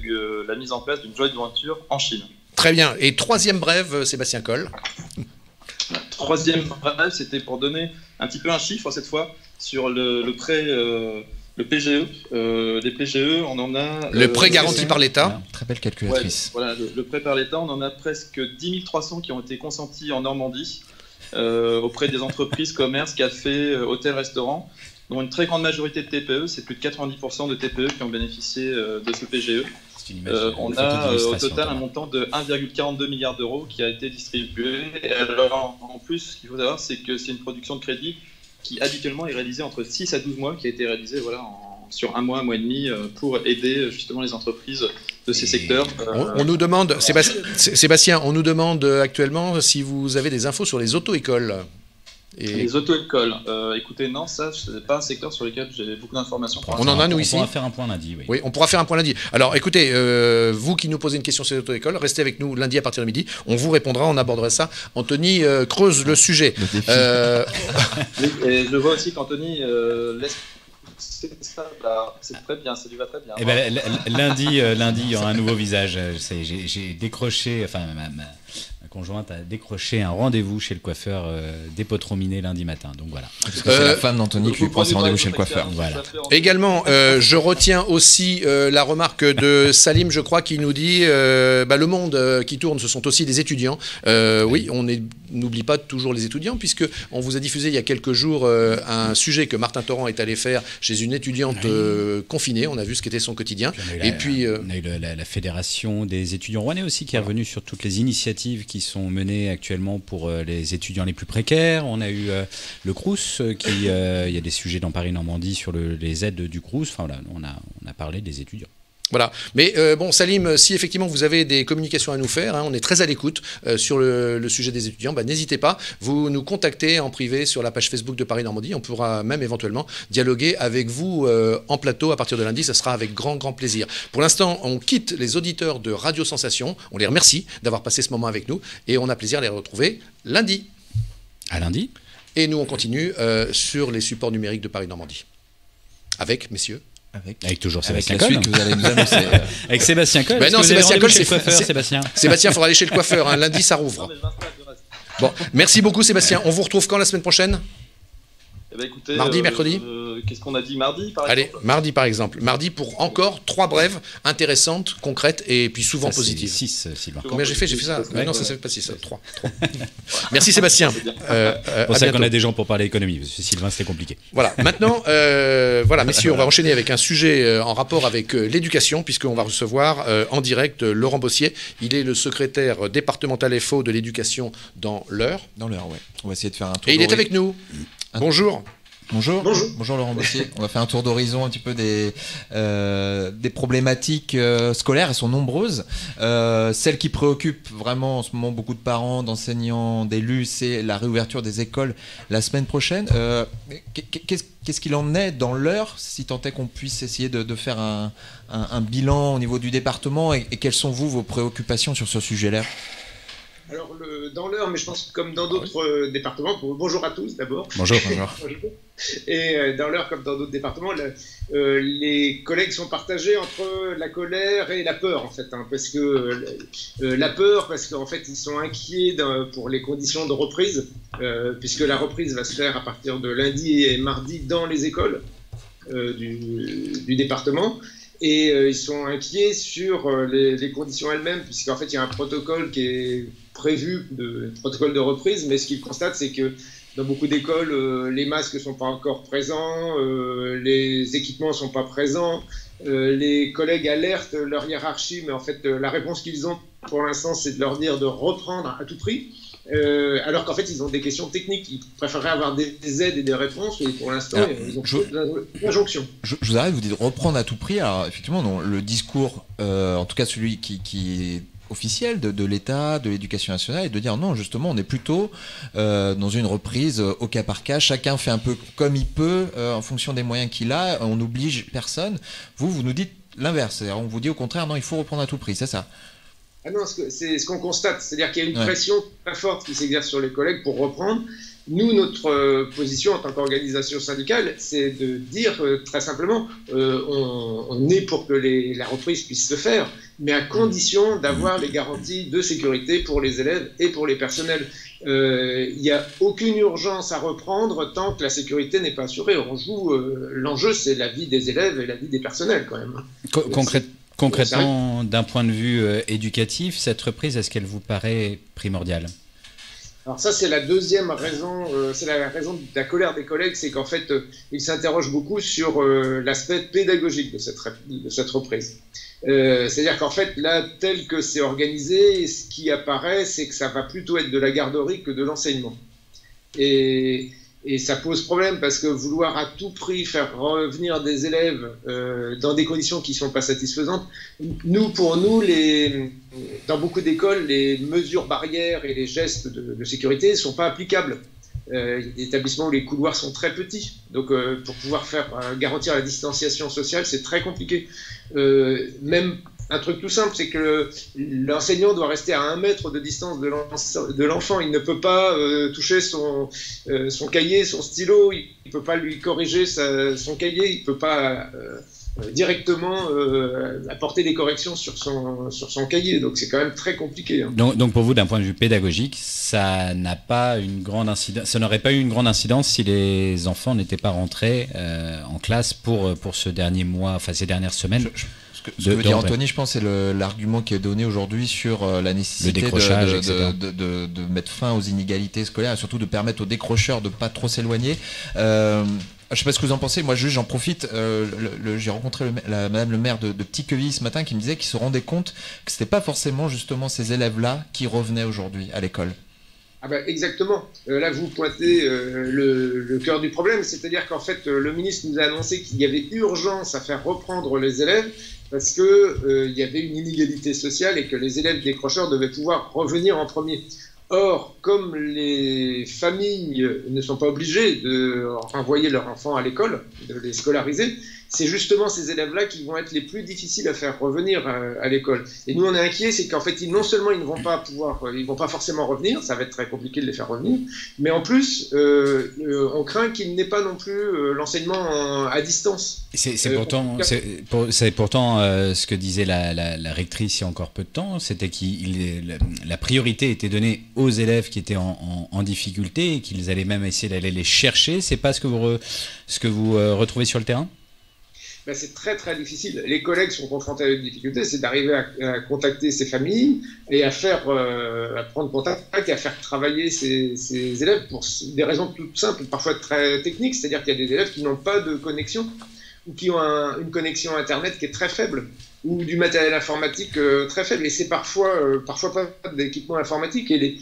la mise en place d'une joint venture en Chine. Très bien. Et troisième brève, Sébastien Coll. La troisième brève, c'était pour donner un petit peu un chiffre cette fois sur le prêt. Le PGE, les PGE, on en a... Le prêt garanti par l'État. Très belle calculatrice. Ouais, voilà, le prêt par l'État, on en a presque 10 300 qui ont été consentis en Normandie auprès des entreprises, commerces, cafés, hôtels, restaurants, dont une très grande majorité de TPE, c'est plus de 90% de TPE qui ont bénéficié de ce PGE. On a au total un montant de 1,42 milliard d'euros qui a été distribué. Et alors, en plus, ce qu'il faut savoir, c'est que c'est une production de crédit qui habituellement est réalisé entre 6 à 12 mois, qui a été réalisé sur un mois et demi, pour aider justement les entreprises de ces secteurs. On nous demande, Sébastien, on nous demande actuellement si vous avez des infos sur les auto-écoles. Les auto-écoles, écoutez, non, ça, c'est pas un secteur sur lequel j'ai beaucoup d'informations. On en a, nous, ici. On pourra faire un point lundi, oui. Oui, on pourra faire un point lundi. Alors, écoutez, vous qui nous posez une question sur les auto-écoles, restez avec nous lundi à partir de midi. On vous répondra, on abordera ça. Anthony creuse le sujet. Et je vois aussi qu'Anthony laisse... C'est très bien, ça lui va très bien. Et ben, lundi, il y aura un nouveau visage. J'ai décroché, enfin, ma conjointe a décroché un rendez-vous chez le coiffeur dépotrominé lundi matin. Donc voilà. Parce que c'est la femme d'Anthony qui lui prend ses rendez-vous chez le coiffeur. Voilà. Également, je retiens aussi la remarque de Salim, je crois, qui nous dit le monde qui tourne, ce sont aussi des étudiants. Oui, on n'oublie pas toujours les étudiants, puisque on vous a diffusé il y a quelques jours un sujet que Martin Torrent est allé faire chez une étudiante confinée. On a vu ce qu'était son quotidien. Puis on a eu la fédération des étudiants rouennais aussi qui est revenue sur toutes les initiatives qui sont menées actuellement pour les étudiants les plus précaires. On a eu le Crous, il y a des sujets dans Paris-Normandie sur les aides du Crous. Enfin voilà, on a parlé des étudiants. Voilà. Mais bon, Salim, si effectivement vous avez des communications à nous faire, on est très à l'écoute sur le sujet des étudiants, n'hésitez pas, vous nous contactez en privé sur la page Facebook de Paris Normandie, on pourra même éventuellement dialoguer avec vous en plateau à partir de lundi, ça sera avec grand plaisir. Pour l'instant, on quitte les auditeurs de Radio Sensation, on les remercie d'avoir passé ce moment avec nous et on a plaisir à les retrouver lundi. À lundi. Et nous on continue sur les supports numériques de Paris Normandie. Avec, messieurs. Avec toujours Sébastien Coll. Que vous allez nous annoncer. Avec Sébastien Coll. Non, Sébastien Coll, c'est coiffeur. Sébastien. Sébastien, il faudra aller chez le coiffeur. Lundi, ça rouvre. Bon, merci beaucoup, Sébastien. On vous retrouve quand la semaine prochaine ? Eh ben, écoutez, mardi, mercredi. Qu'est-ce qu'on a dit mardi par exemple ? Allez, mardi par exemple. Mardi pour encore 3 brèves intéressantes, concrètes et puis souvent positives. 6, Sylvain. Combien j'ai fait ça ? Non, ça ne fait pas 6, 3. Merci Sébastien. C'est pour ça qu'on a des gens pour parler économie, parce que Sylvain c'était compliqué. Voilà, maintenant, messieurs, on va enchaîner avec un sujet en rapport avec l'éducation, puisqu'on va recevoir en direct Laurent Bossier. Il est le secrétaire départemental FO de l'éducation dans l'Eure. Dans l'Eure, oui. On va essayer de faire un tour. Et il est avec nous. Bonjour. Bonjour Laurent Bossier. On va faire un tour d'horizon un petit peu des problématiques scolaires. Elles sont nombreuses. Celle qui préoccupe vraiment en ce moment beaucoup de parents, d'enseignants, d'élus, c'est la réouverture des écoles la semaine prochaine. Qu'est-ce qu'il en est dans l'Eure, si tant est qu'on puisse essayer de faire un bilan au niveau du département et quelles sont vos préoccupations sur ce sujet-là ? Alors, dans l'Eure, mais je pense comme dans d'autres départements, bonjour à tous d'abord. Bonjour. Et dans l'Eure, comme dans d'autres départements, les collègues sont partagés entre la colère et la peur, en fait. Parce que la peur, parce qu'en fait, ils sont inquiets pour les conditions de reprise, puisque la reprise va se faire à partir de lundi et mardi dans les écoles du département. Et ils sont inquiets sur les conditions elles-mêmes, puisqu'en fait, il y a un protocole qui est prévu, protocole de reprise, mais ce qu'ils constatent, c'est que dans beaucoup d'écoles, les masques ne sont pas encore présents, les équipements ne sont pas présents, les collègues alertent leur hiérarchie, mais en fait, la réponse qu'ils ont pour l'instant, c'est de leur dire de reprendre à tout prix. alors qu'en fait, ils ont des questions techniques. Ils préféreraient avoir des aides et des réponses, et pour l'instant, ils ont une injonction. Je vous arrête, vous dites reprendre à tout prix. Alors, effectivement, non, le discours, en tout cas celui qui est officiel de l'État, de l'éducation nationale, et de dire non, justement, on est plutôt dans une reprise au cas par cas, chacun fait un peu comme il peut, en fonction des moyens qu'il a, on n'oblige personne. Vous nous dites l'inverse, c'est-à-dire on vous dit au contraire, non, il faut reprendre à tout prix, c'est ça? Ah non, c'est ce qu'on constate, c'est-à-dire qu'il y a une pression très forte qui s'exerce sur les collègues pour reprendre. Nous, notre position en tant qu'organisation syndicale, c'est de dire très simplement, on est pour que la reprise puisse se faire, mais à condition d'avoir les garanties de sécurité pour les élèves et pour les personnels. Il n'y a aucune urgence à reprendre tant que la sécurité n'est pas assurée. L'enjeu, c'est la vie des élèves et la vie des personnels quand même. Concrètement, d'un point de vue éducatif, cette reprise, est-ce qu'elle vous paraît primordiale ? Alors ça, c'est la deuxième raison, c'est la raison de la colère des collègues, c'est qu'en fait, ils s'interrogent beaucoup sur l'aspect pédagogique de cette reprise. C'est-à-dire qu'en fait, là, tel que c'est organisé, ce qui apparaît, c'est que ça va plutôt être de la garderie que de l'enseignement. Et ça pose problème parce que vouloir à tout prix faire revenir des élèves dans des conditions qui ne sont pas satisfaisantes, pour nous, dans beaucoup d'écoles, les mesures barrières et les gestes de sécurité ne sont pas applicables. Il y a des établissements où les couloirs sont très petits, donc pour pouvoir garantir la distanciation sociale, c'est très compliqué. Même un truc tout simple, c'est que l'enseignant doit rester à 1 mètre de distance de l'enfant. Il ne peut pas toucher son cahier, son stylo, il ne peut pas lui corriger son cahier, il ne peut pas directement apporter des corrections sur son cahier. Donc c'est quand même très compliqué. Hein. Donc pour vous, d'un point de vue pédagogique, ça n'aurait pas eu une grande incidence si les enfants n'étaient pas rentrés en classe pour ce dernier mois, enfin ces dernières semaines. Ce que veut dire Anthony, je pense, c'est l'argument qui est donné aujourd'hui sur la nécessité de mettre fin aux inégalités scolaires et surtout de permettre aux décrocheurs de ne pas trop s'éloigner. Je ne sais pas ce que vous en pensez. Moi, j'en profite. J'ai rencontré madame le maire de Petit-Quevilly ce matin qui me disait qu'il se rendait compte que ce n'était pas forcément justement ces élèves-là qui revenaient aujourd'hui à l'école. Ah ben exactement. Là, vous pointez le cœur du problème. C'est-à-dire qu'en fait, le ministre nous a annoncé qu'il y avait urgence à faire reprendre les élèves parce qu'il y avait une inégalité sociale et que les élèves décrocheurs devaient pouvoir revenir en premier. Or, comme les familles ne sont pas obligées de renvoyer leurs enfants à l'école, de les scolariser, c'est justement ces élèves-là qui vont être les plus difficiles à faire revenir à l'école. Et nous, on est inquiets, c'est qu'en fait, non seulement ils ne vont pas forcément revenir, ça va être très compliqué de les faire revenir, mais en plus, on craint qu'il n'ait pas non plus l'enseignement à distance. C'est pourtant ce que disait la rectrice il y a encore peu de temps, c'était que la priorité était donnée aux élèves qui étaient en difficulté et qu'ils allaient même essayer d'aller les chercher. C'est pas ce que vous retrouvez sur le terrain ? Ben, c'est très très difficile. Les collègues sont confrontés à une difficulté, c'est d'arriver à contacter ces familles et à prendre contact et à faire travailler ces élèves pour des raisons toutes simples, parfois très techniques, c'est-à-dire qu'il y a des élèves qui n'ont pas de connexion ou qui ont une connexion Internet qui est très faible ou du matériel informatique très faible. Et c'est parfois pas d'équipement informatique. Et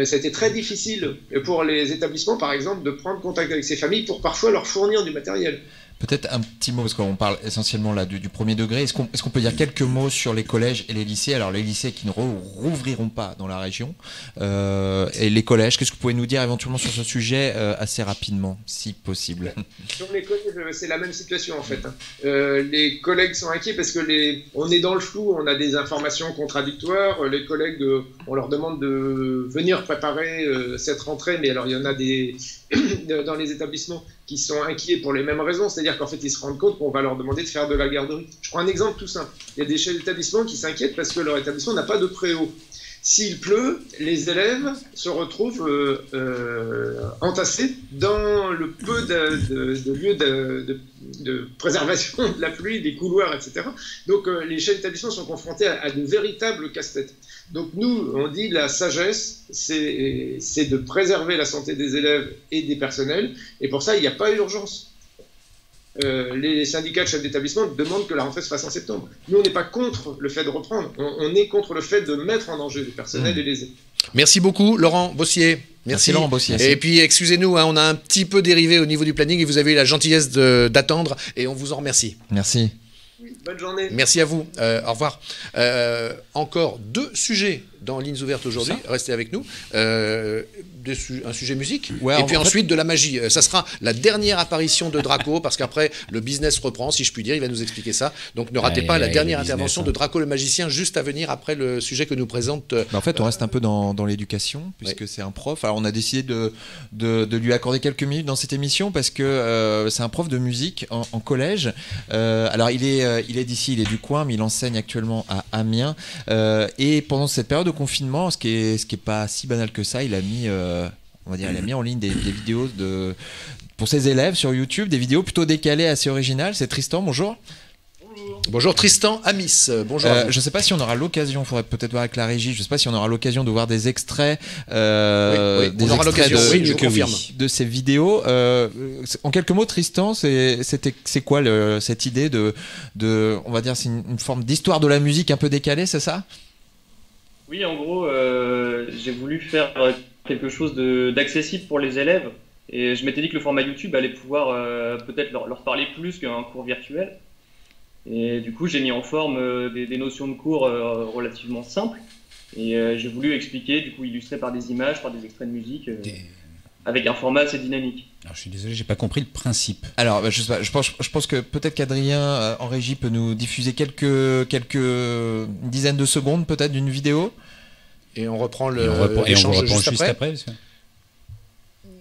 ça a été très difficile pour les établissements, par exemple, de prendre contact avec ces familles pour parfois leur fournir du matériel. Peut-être un petit mot, parce qu'on parle essentiellement là du premier degré. Est-ce qu'on peut dire quelques mots sur les collèges et les lycées ? Alors les lycées qui ne rouvriront pas dans la région, et les collèges, qu'est-ce que vous pouvez nous dire éventuellement sur ce sujet assez rapidement, si possible ? Sur les collèges, c'est la même situation en fait. Les collègues sont inquiets parce que on est dans le flou, on a des informations contradictoires. Les collègues, on leur demande de venir préparer cette rentrée, mais alors il y en a dans les établissements qui sont inquiets pour les mêmes raisons, c'est-à-dire qu'en fait ils se rendent compte qu'on va leur demander de faire de la garderie. Je prends un exemple tout simple. Il y a des chefs d'établissement qui s'inquiètent parce que leur établissement n'a pas de préau. S'il pleut, les élèves se retrouvent entassés dans le peu de lieux de préservation de la pluie, des couloirs, etc. Donc les chefs d'établissement sont confrontés à de véritables casse-têtes. Donc nous, on dit la sagesse, c'est de préserver la santé des élèves et des personnels, et pour ça, il n'y a pas d'urgence. les syndicats de chefs d'établissement demandent que la rentrée se fasse en septembre. Nous, on n'est pas contre le fait de reprendre, on est contre le fait de mettre en danger les personnels et les élèves. Merci beaucoup, Laurent Bossier. Merci Laurent Bossier. Et puis, excusez-nous, on a un petit peu dérivé au niveau du planning et vous avez eu la gentillesse d'attendre et on vous en remercie. Merci. Bonne journée. Merci à vous. Au revoir. Encore 2 sujets dans Lignes Ouvertes aujourd'hui. Restez avec nous. Un sujet musique. Ouais, et puis ensuite de la magie. Ça sera la dernière apparition de Draco parce qu'après le business reprend, si je puis dire. Il va nous expliquer ça. Donc ne ratez pas la dernière intervention de Draco le magicien juste à venir après le sujet que nous présente. En fait, on reste un peu dans l'éducation puisque c'est un prof. Alors on a décidé de lui accorder quelques minutes dans cette émission parce que c'est un prof de musique en collège. Alors il est d'ici, il est du coin, mais il enseigne actuellement à Amiens. Et pendant cette période de confinement, ce qui est pas si banal que ça, il a mis en ligne des vidéos pour ses élèves sur YouTube, des vidéos plutôt décalées, assez originales. C'est Tristan, bonjour. Bonjour Tristan Amis, bonjour. Je ne sais pas si on aura l'occasion, il faudrait peut-être voir avec la régie, je ne sais pas si on aura l'occasion de voir des extraits, on aura l'occasion, je confirme. De ces vidéos. En quelques mots, Tristan, c'est quoi cette idée de on va dire, c'est une forme d'histoire de la musique un peu décalée, c'est ça ? Oui, en gros, j'ai voulu faire quelque chose d'accessible pour les élèves et je m'étais dit que le format YouTube allait pouvoir peut-être leur parler plus qu'un cours virtuel. Et du coup, j'ai mis en forme des notions de cours relativement simples. Et j'ai voulu expliquer, du coup, illustrer par des images, par des extraits de musique, avec un format assez dynamique. Alors, je suis désolé, j'ai pas compris le principe. Alors, je sais pas, je pense que peut-être qu'Adrien en régie peut nous diffuser quelques dizaines de secondes peut-être d'une vidéo. Et on reprend l'échange juste après.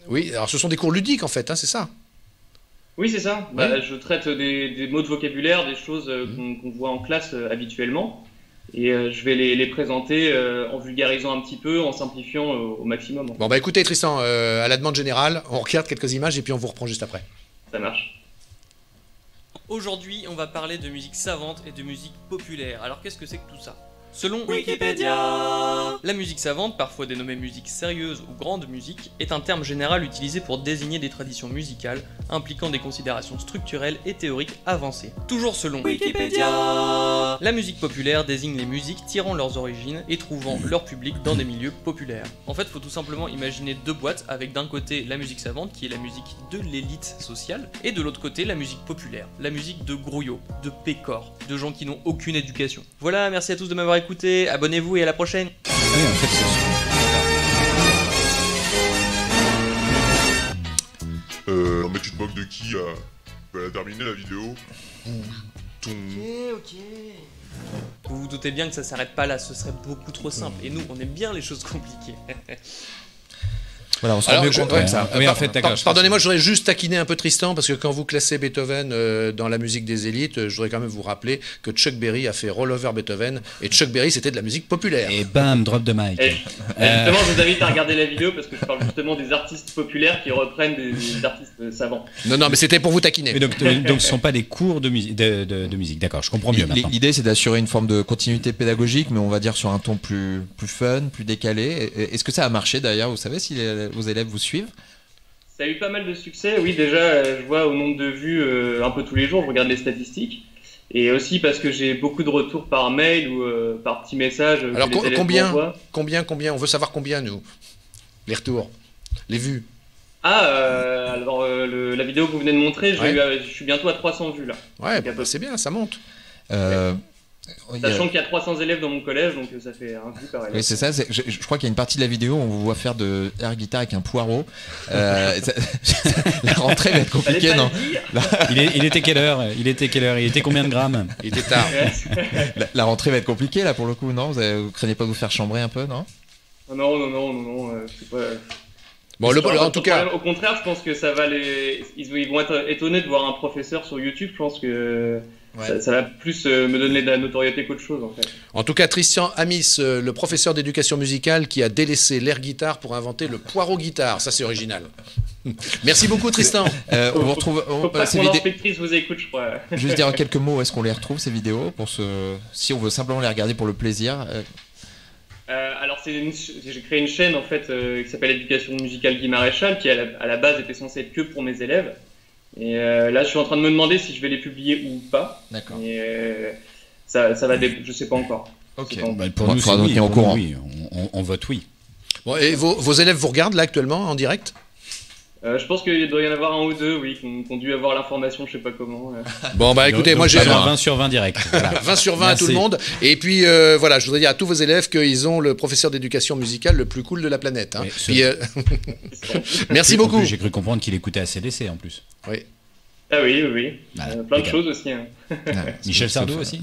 Oui, alors ce sont des cours ludiques en fait, hein, c'est ça. Oui, c'est ça. Oui. Je traite des mots de vocabulaire, des choses qu'on voit en classe habituellement. Et je vais les présenter en vulgarisant un petit peu, en simplifiant au maximum. Bon, bah écoutez Tristan, à la demande générale, on regarde quelques images et puis on vous reprend juste après. Ça marche. Aujourd'hui, on va parler de musique savante et de musique populaire. Alors qu'est-ce que c'est que tout ça ? Selon Wikipédia, la musique savante, parfois dénommée musique sérieuse ou grande musique, est un terme général utilisé pour désigner des traditions musicales impliquant des considérations structurelles et théoriques avancées. Toujours selon Wikipédia, la musique populaire désigne les musiques tirant leurs origines et trouvant leur public dans des milieux populaires. En fait, il faut tout simplement imaginer 2 boîtes avec d'un côté la musique savante, qui est la musique de l'élite sociale, et de l'autre côté la musique populaire, la musique de grouillots, de pécores, de gens qui n'ont aucune éducation. Voilà, merci à tous de m'avoir écouté, abonnez-vous et à la prochaine. Ah oui, en fait, mais tu te moques de qui Elle a terminé la vidéo. Ok. Vous vous doutez bien que ça s'arrête pas là, ce serait beaucoup trop simple. Et nous, on aime bien les choses compliquées. Voilà, on se rend mieux compte comme ça. Oui, en fait, pardonnez-moi, je voudrais juste taquiner un peu Tristan, parce que quand vous classez Beethoven dans la musique des élites, je voudrais quand même vous rappeler que Chuck Berry a fait Roll Over Beethoven, et Chuck Berry, c'était de la musique populaire. Et bam, drop de mic. Justement, je vous invite à regarder la vidéo, parce que je parle justement des artistes populaires qui reprennent des artistes savants. Non, mais c'était pour vous taquiner. Et donc, ce ne sont pas des cours de musique, d'accord, je comprends mieux maintenant. L'idée, c'est d'assurer une forme de continuité pédagogique, mais on va dire sur un ton plus fun, plus décalé. Est-ce que ça a marché d'ailleurs ? Vous savez si vos élèves vous suivent ? Ça a eu pas mal de succès, oui, déjà je vois au nombre de vues un peu tous les jours, je regarde les statistiques, et aussi parce que j'ai beaucoup de retours par mail ou par petit message. Alors combien on veut savoir combien, nous, les retours, les vues. Alors la vidéo que vous venez de montrer, je suis bientôt à 300 vues là. Ouais, c'est bien, ça monte. Sachant qu'il y a 300 élèves dans mon collège, donc ça fait un vue par élève. Oui, c'est ça. Je crois qu'il y a une partie de la vidéo où on vous voit faire de l'air guitare avec un poireau. La rentrée va être compliquée, non ? Il était quelle heure ? Il était combien de grammes ? Il était tard. La rentrée va être compliquée, là, pour le coup, non ? Vous craignez pas de vous faire chambrer un peu, non ? Non. C'est pas... Bon, en tout cas... Au contraire, je pense que ça va ils vont être étonnés de voir un professeur sur YouTube. Je pense que... Ouais. Ça va plus me donner de la notoriété qu'autre chose en fait. En tout cas, Tristan Amis, le professeur d'éducation musicale qui a délaissé l'air guitare pour inventer le poireau guitare, ça c'est original. Merci beaucoup Tristan. On vous retrouve. Mon inspectrice vous écoute, je crois. Juste dire en quelques mots, est-ce qu'on les retrouve ces vidéos si on veut simplement les regarder pour le plaisir. Alors j'ai créé une chaîne en fait qui s'appelle Éducation musicale Guy Maréchal, qui à la base était censée être que pour mes élèves. Et là, je suis en train de me demander si je vais les publier ou pas. D'accord. Et ça va, je sais pas encore. Ok. Pour nous, c'est oui. Au courant. Oui. On vote oui. Bon, et vos élèves vous regardent là actuellement en direct? Je pense qu'il doit y en avoir un ou deux, oui, qui ont dû avoir l'information, je sais pas comment. Bon, bah écoutez, moi j'ai 20 sur 20 direct. Voilà. 20 sur 20 à tout le monde. Et puis voilà, je voudrais dire à tous vos élèves qu'ils ont le professeur d'éducation musicale le plus cool de la planète. Hein. Puis, merci beaucoup. J'ai cru comprendre qu'il écoutait ACDC en plus. Oui. Ah oui. Plein de choses aussi. Hein. Michel Sardou aussi.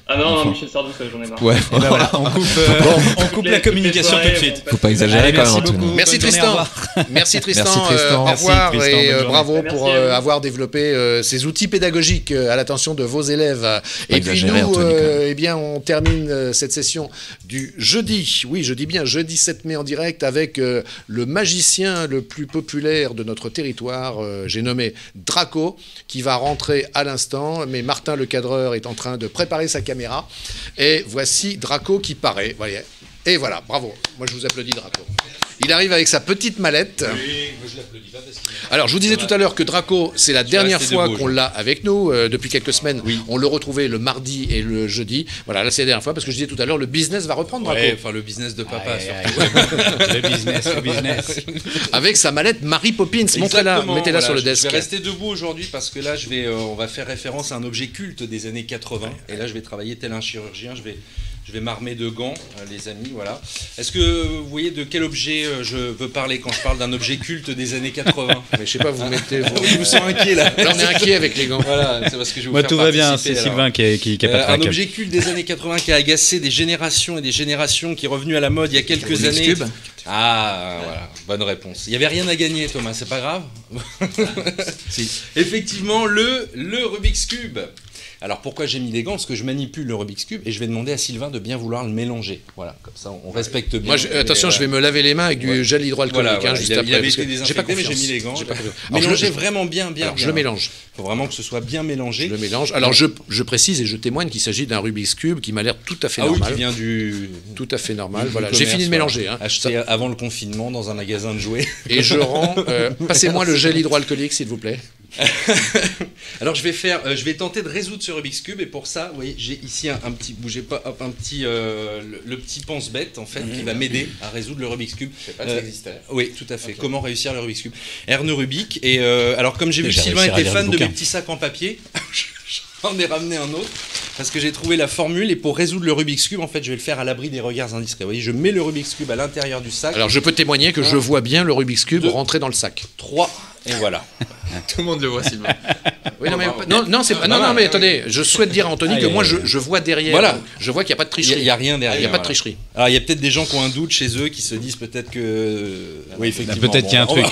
Ah non, Michel Sardou, ça j'en ai marre. Ouais. Et ben voilà, on coupe la communication tout de suite. Faut pas exagérer quand même. Merci beaucoup. Merci Tristan. Merci Tristan. Au revoir et bravo pour avoir développé ces outils pédagogiques à l'attention de vos élèves. Et puis nous, eh bien, on termine cette session du jeudi. Oui, je dis bien jeudi 7 mai en direct avec le magicien le plus populaire de notre territoire. J'ai nommé Draco, qui va rentrer à l'instant, mais Martin le cadreur est en train de préparer sa caméra. Et voici Draco qui paraît. Voyez. Et voilà, bravo. Moi je vous applaudis Draco. Il arrive avec sa petite mallette. Oui, moi je l'applaudis pas parce qu'il... Alors je vous disais tout à l'heure que Draco, c'est la dernière fois qu'on l'a avec nous. Depuis quelques semaines, on le retrouvait le mardi et le jeudi. Voilà, là c'est la dernière fois parce que je disais tout à l'heure, le business va reprendre Draco. Ouais, enfin le business de papa surtout. Le business. Avec sa mallette Mary Poppins. Montrez-la, mettez-la sur le desk. Je vais rester debout aujourd'hui parce que là on va faire référence à un objet culte des années 80. Et là je vais travailler tel un chirurgien. Je vais m'armer de gants, les amis, voilà. Est-ce que vous voyez de quel objet je veux parler quand je parle d'un objet culte des années 80? Mais je sais pas, vous mettez... Oui, je vous sens inquiet là. Là, on est inquiet avec les gants. Voilà, c'est parce que je vais vous Moi, faire tout va bien, participer, c'est alors. Sylvain qui a pas de trac. Un objet culte des années 80 qui a agacé des générations et des générations, qui est revenu à la mode il y a quelques années. Cube. Ah, voilà, bonne réponse. Il n'y avait rien à gagner, Thomas, c'est pas grave. Si. Effectivement, le Rubik's Cube. Alors pourquoi j'ai mis des gants? Parce que je manipule le Rubik's Cube et je vais demander à Sylvain de bien vouloir le mélanger. Voilà, comme ça on respecte bien. Moi, attention, je vais me laver les mains avec du gel hydroalcoolique. Voilà, juste il après. avait Parce été que désinfecté, j'ai pas mais j'ai confiance. mis les gants. J'ai pas confiance. Mélangez vraiment bien. Alors, je le mélange. Il faut vraiment que ce soit bien mélangé. Je le mélange. Alors je précise et je témoigne qu'il s'agit d'un Rubik's Cube qui m'a l'air tout à fait Ah oui, normal. qui vient du... Tout à fait normal. du Voilà, commerce, j'ai fini de mélanger. voilà. Hein. Acheté avant le confinement dans un magasin de jouets. Et je rends... passez-moi le gel hydroalcoolique, s'il vous plaît. Alors je vais tenter de résoudre ce Rubik's Cube et pour ça, vous voyez, j'ai ici un petit, bougez pas, hop, un petit, le petit pense-bête en fait qui va m'aider à résoudre le Rubik's Cube. Je sais pas si ça existait. Oui, tout à fait. Okay. Comment réussir le Rubik's Cube? Erne Rubik. Et alors comme j'ai vu que Sylvain était fan de mes petits sacs en papier, j'en ai ramené un autre parce que j'ai trouvé la formule et pour résoudre le Rubik's Cube, en fait, je vais le faire à l'abri des regards indiscrets. Vous voyez, je mets le Rubik's Cube à l'intérieur du sac. Alors je peux témoigner que je vois bien le Rubik's Cube rentrer dans le sac. 3 et voilà. Tout le monde le voit, Sylvain. Oui, non, c'est pas. Non, mais attendez, je souhaite dire à Anthony que moi je vois derrière. Voilà. Je vois qu'il n'y a pas de tricherie. Il n'y a rien derrière. Il n'y a pas de tricherie. Alors il y a peut-être des gens qui ont un doute chez eux, qui se disent peut-être que. Oui, effectivement. Peut-être qu'il y a un truc.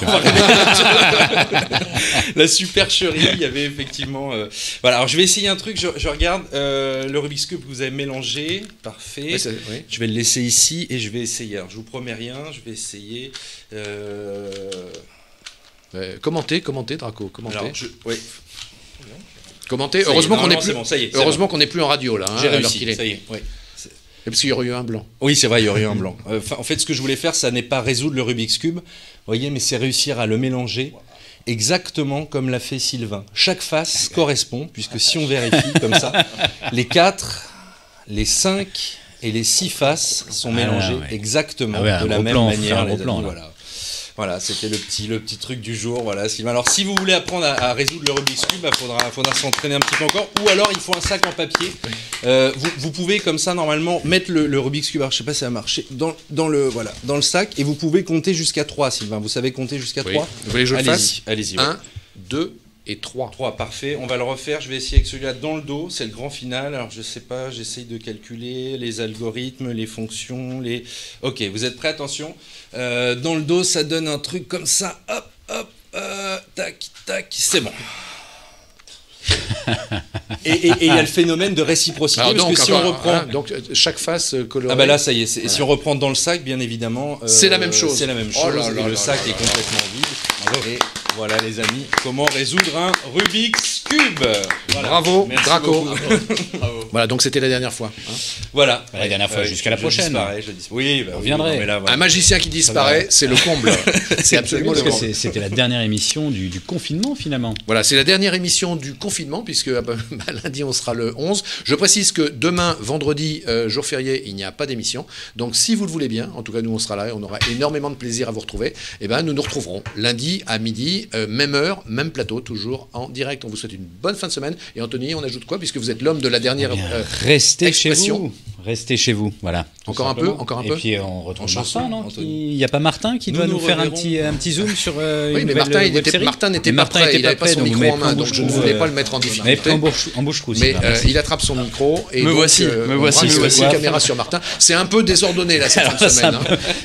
La supercherie, il y avait effectivement. Voilà, alors je vais essayer un truc. Je regarde le Rubik's Cube que vous avez mélangé. Parfait. Oui. Je vais le laisser ici et je vais essayer. Alors je vous promets rien, je vais essayer. Commentez, Draco, commentez. Alors, oui. Commentez. Heureusement qu'on n'est plus. Bon, ça y est, heureusement qu'on n'est plus en radio là. Hein, j'ai réussi. Ça y est. Oui. Parce qu'il y aurait eu un blanc. Oui, c'est vrai, il y aurait eu un blanc. En fait, ce que je voulais faire, ça n'est pas résoudre le Rubik's Cube, vous voyez, mais c'est réussir à le mélanger exactement comme l'a fait Sylvain. Chaque face correspond, puisque si on vérifie comme ça, les 4, les 5 et les 6 faces sont mélangées exactement de la même manière. Voilà, c'était le petit truc du jour. Voilà, Sylvain. Alors, si vous voulez apprendre à résoudre le Rubik's Cube, il faudra s'entraîner un petit peu encore. Ou alors, il faut un sac en papier. Vous pouvez, comme ça, normalement, mettre le Rubik's Cube. Alors, je sais pas si ça a marché. Dans le sac. Et vous pouvez compter jusqu'à 3, Sylvain. Vous savez compter jusqu'à 3 Vous voulez que je le fasse? Allez-y. 1, 2 et 3. 3, parfait. On va le refaire. Je vais essayer avec celui-là dans le dos. C'est le grand final. Alors, je sais pas. J'essaye de calculer les algorithmes, les fonctions, les... Ok, vous êtes prêts? Attention. Dans le dos, ça donne un truc comme ça. Hop, tac, c'est bon. Et il y a le phénomène de réciprocité. Alors, parce que si on reprend... donc, chaque face colorée... Ah bah là, ça y est. Si on reprend dans le sac, bien évidemment... c'est la même chose. C'est la même chose. Oh là là et le là sac là est complètement vide. Et Voilà les amis, comment résoudre un Rubik's Cube. Voilà. Bravo, merci Draco. Bravo. Voilà, donc c'était la dernière fois. Hein. Voilà. La dernière fois, jusqu'à la prochaine. Oui, on reviendrait. Voilà. Un magicien qui disparaît, c'est le comble. C'est absolument le comble. C'était la dernière émission du confinement finalement. Voilà, c'est la dernière émission du confinement, puisque lundi on sera le 11. Je précise que demain, vendredi, jour férié, il n'y a pas d'émission. Donc si vous le voulez bien, en tout cas nous on sera là et on aura énormément de plaisir à vous retrouver, et nous nous retrouverons lundi à midi, même heure, même plateau, toujours en direct. On vous souhaite une bonne fin de semaine. Et Anthony, on ajoute quoi, puisque vous êtes l'homme de la dernière restez expression. Chez vous. Restez chez vous, voilà. Encore un peu. Et puis on retrouve Martin, non? Il n'y a pas Martin qui doit nous faire un petit zoom sur oui, mais Martin n'était pas prêt, il n'avait pas son micro en main, donc je ne voulais pas le mettre en difficulté. En bouche-trou. Mais il attrape son micro et me voici caméra sur Martin. C'est un peu désordonné là cette fin de semaine.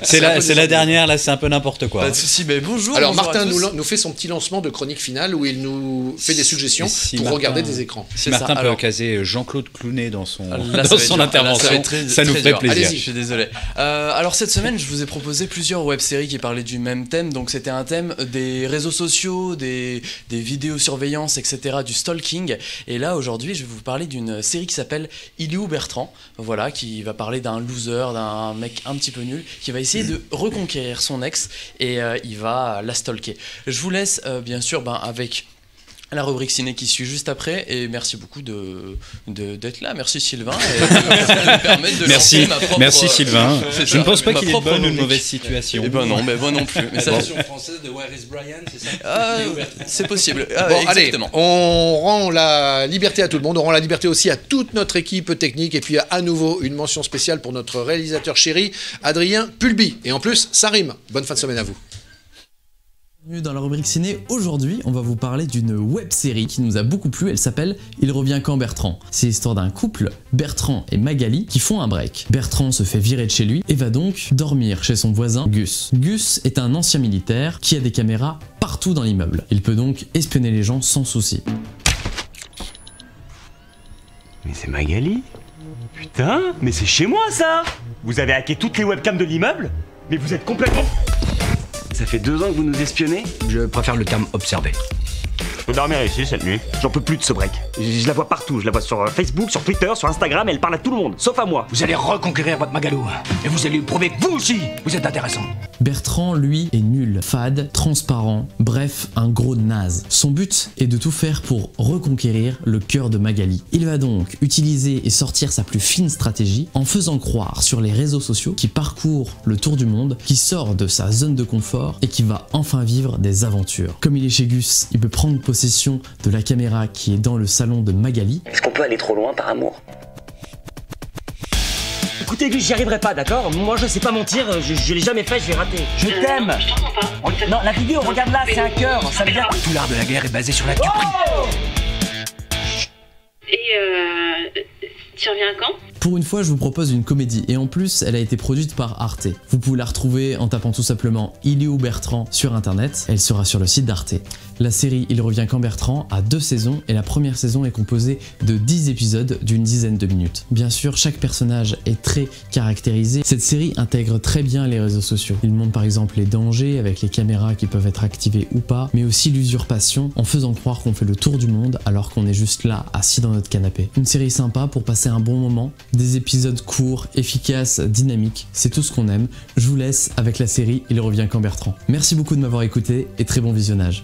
C'est la dernière, là c'est un peu n'importe quoi. Pas de soucis, mais bonjour. Alors Martin nous fait son petit lancement de chronique finale où il nous fait des suggestions pour regarder des écrans. Si Martin peut caser Jean-Claude Clounet dans son intervention, ça nous ferait plaisir. Je suis désolé. Alors cette semaine, je vous ai proposé plusieurs web-séries qui parlaient du même thème. Donc c'était un thème des réseaux sociaux, des vidéosurveillances, etc., du stalking. Et là aujourd'hui, je vais vous parler d'une série qui s'appelle Il est où Bertrand ? Voilà, qui va parler d'un loser, d'un mec un petit peu nul, qui va essayer de reconquérir son ex et il va la stalker. Je vous laisse bien sûr avec la rubrique ciné qui suit juste après, et merci beaucoup d'être là. Merci Sylvain. Merci Sylvain. Je ne pense pas qu'il ait de bonne ou de mauvaise situation. Eh ben non, mais moi non plus. La version française de Where is Brian, c'est ça? C'est possible. Bon, exactement. Allez, on rend la liberté à tout le monde, on rend la liberté aussi à toute notre équipe technique, et puis à nouveau une mention spéciale pour notre réalisateur chéri, Adrien Pulby. Et en plus, ça rime. Bonne fin de semaine à vous. Bienvenue dans la rubrique ciné. Aujourd'hui, on va vous parler d'une web-série qui nous a beaucoup plu. Elle s'appelle Il revient quand Bertrand. C'est l'histoire d'un couple, Bertrand et Magali, qui font un break. Bertrand se fait virer de chez lui et va donc dormir chez son voisin Gus. Gus est un ancien militaire qui a des caméras partout dans l'immeuble. Il peut donc espionner les gens sans souci. Mais c'est Magali? Putain, mais c'est chez moi ça! Vous avez hacké toutes les webcams de l'immeuble? Mais vous êtes complètement... Ça fait 2 ans que vous nous espionnez? Je préfère le terme observer. Je peux dormir ici cette nuit. J'en peux plus de ce break. Je la vois partout. Je la vois sur Facebook, sur Twitter, sur Instagram. Elle parle à tout le monde, sauf à moi. Vous allez reconquérir votre Magalou. Et vous allez lui prouver que vous aussi, vous êtes intéressant. Bertrand, lui, est nul, fade, transparent, bref, un gros naze. Son but est de tout faire pour reconquérir le cœur de Magali. Il va donc utiliser et sortir sa plus fine stratégie en faisant croire sur les réseaux sociaux qu'il parcourt le tour du monde, qu'il sort de sa zone de confort et qu'il va enfin vivre des aventures. Comme il est chez Gus, il peut prendre possession de la caméra qui est dans le salon de Magali. Est-ce qu'on peut aller trop loin par amour? Écoutez Gus, j'y arriverai pas, d'accord? Moi je sais pas mentir, je l'ai jamais fait, je vais rater. Je t'aime. Non, la vidéo, regarde là, c'est un cœur, ça veut dire... Tout l'art de la guerre est basé sur la tuerie. Et tu reviens quand? Pour une fois, je vous propose une comédie, et en plus, elle a été produite par Arte. Vous pouvez la retrouver en tapant tout simplement Il est où Bertrand sur internet, elle sera sur le site d'Arte. La série Il revient quand Bertrand a 2 saisons, et la première saison est composée de 10 épisodes d'une dizaine de minutes. Bien sûr, chaque personnage est très caractérisé. Cette série intègre très bien les réseaux sociaux. Il montre par exemple les dangers avec les caméras qui peuvent être activées ou pas, mais aussi l'usurpation en faisant croire qu'on fait le tour du monde alors qu'on est juste là, assis dans notre canapé. Une série sympa pour passer un bon moment, des épisodes courts, efficaces, dynamiques, c'est tout ce qu'on aime. Je vous laisse avec la série Il revient quand Bertrand. Merci beaucoup de m'avoir écouté et très bon visionnage.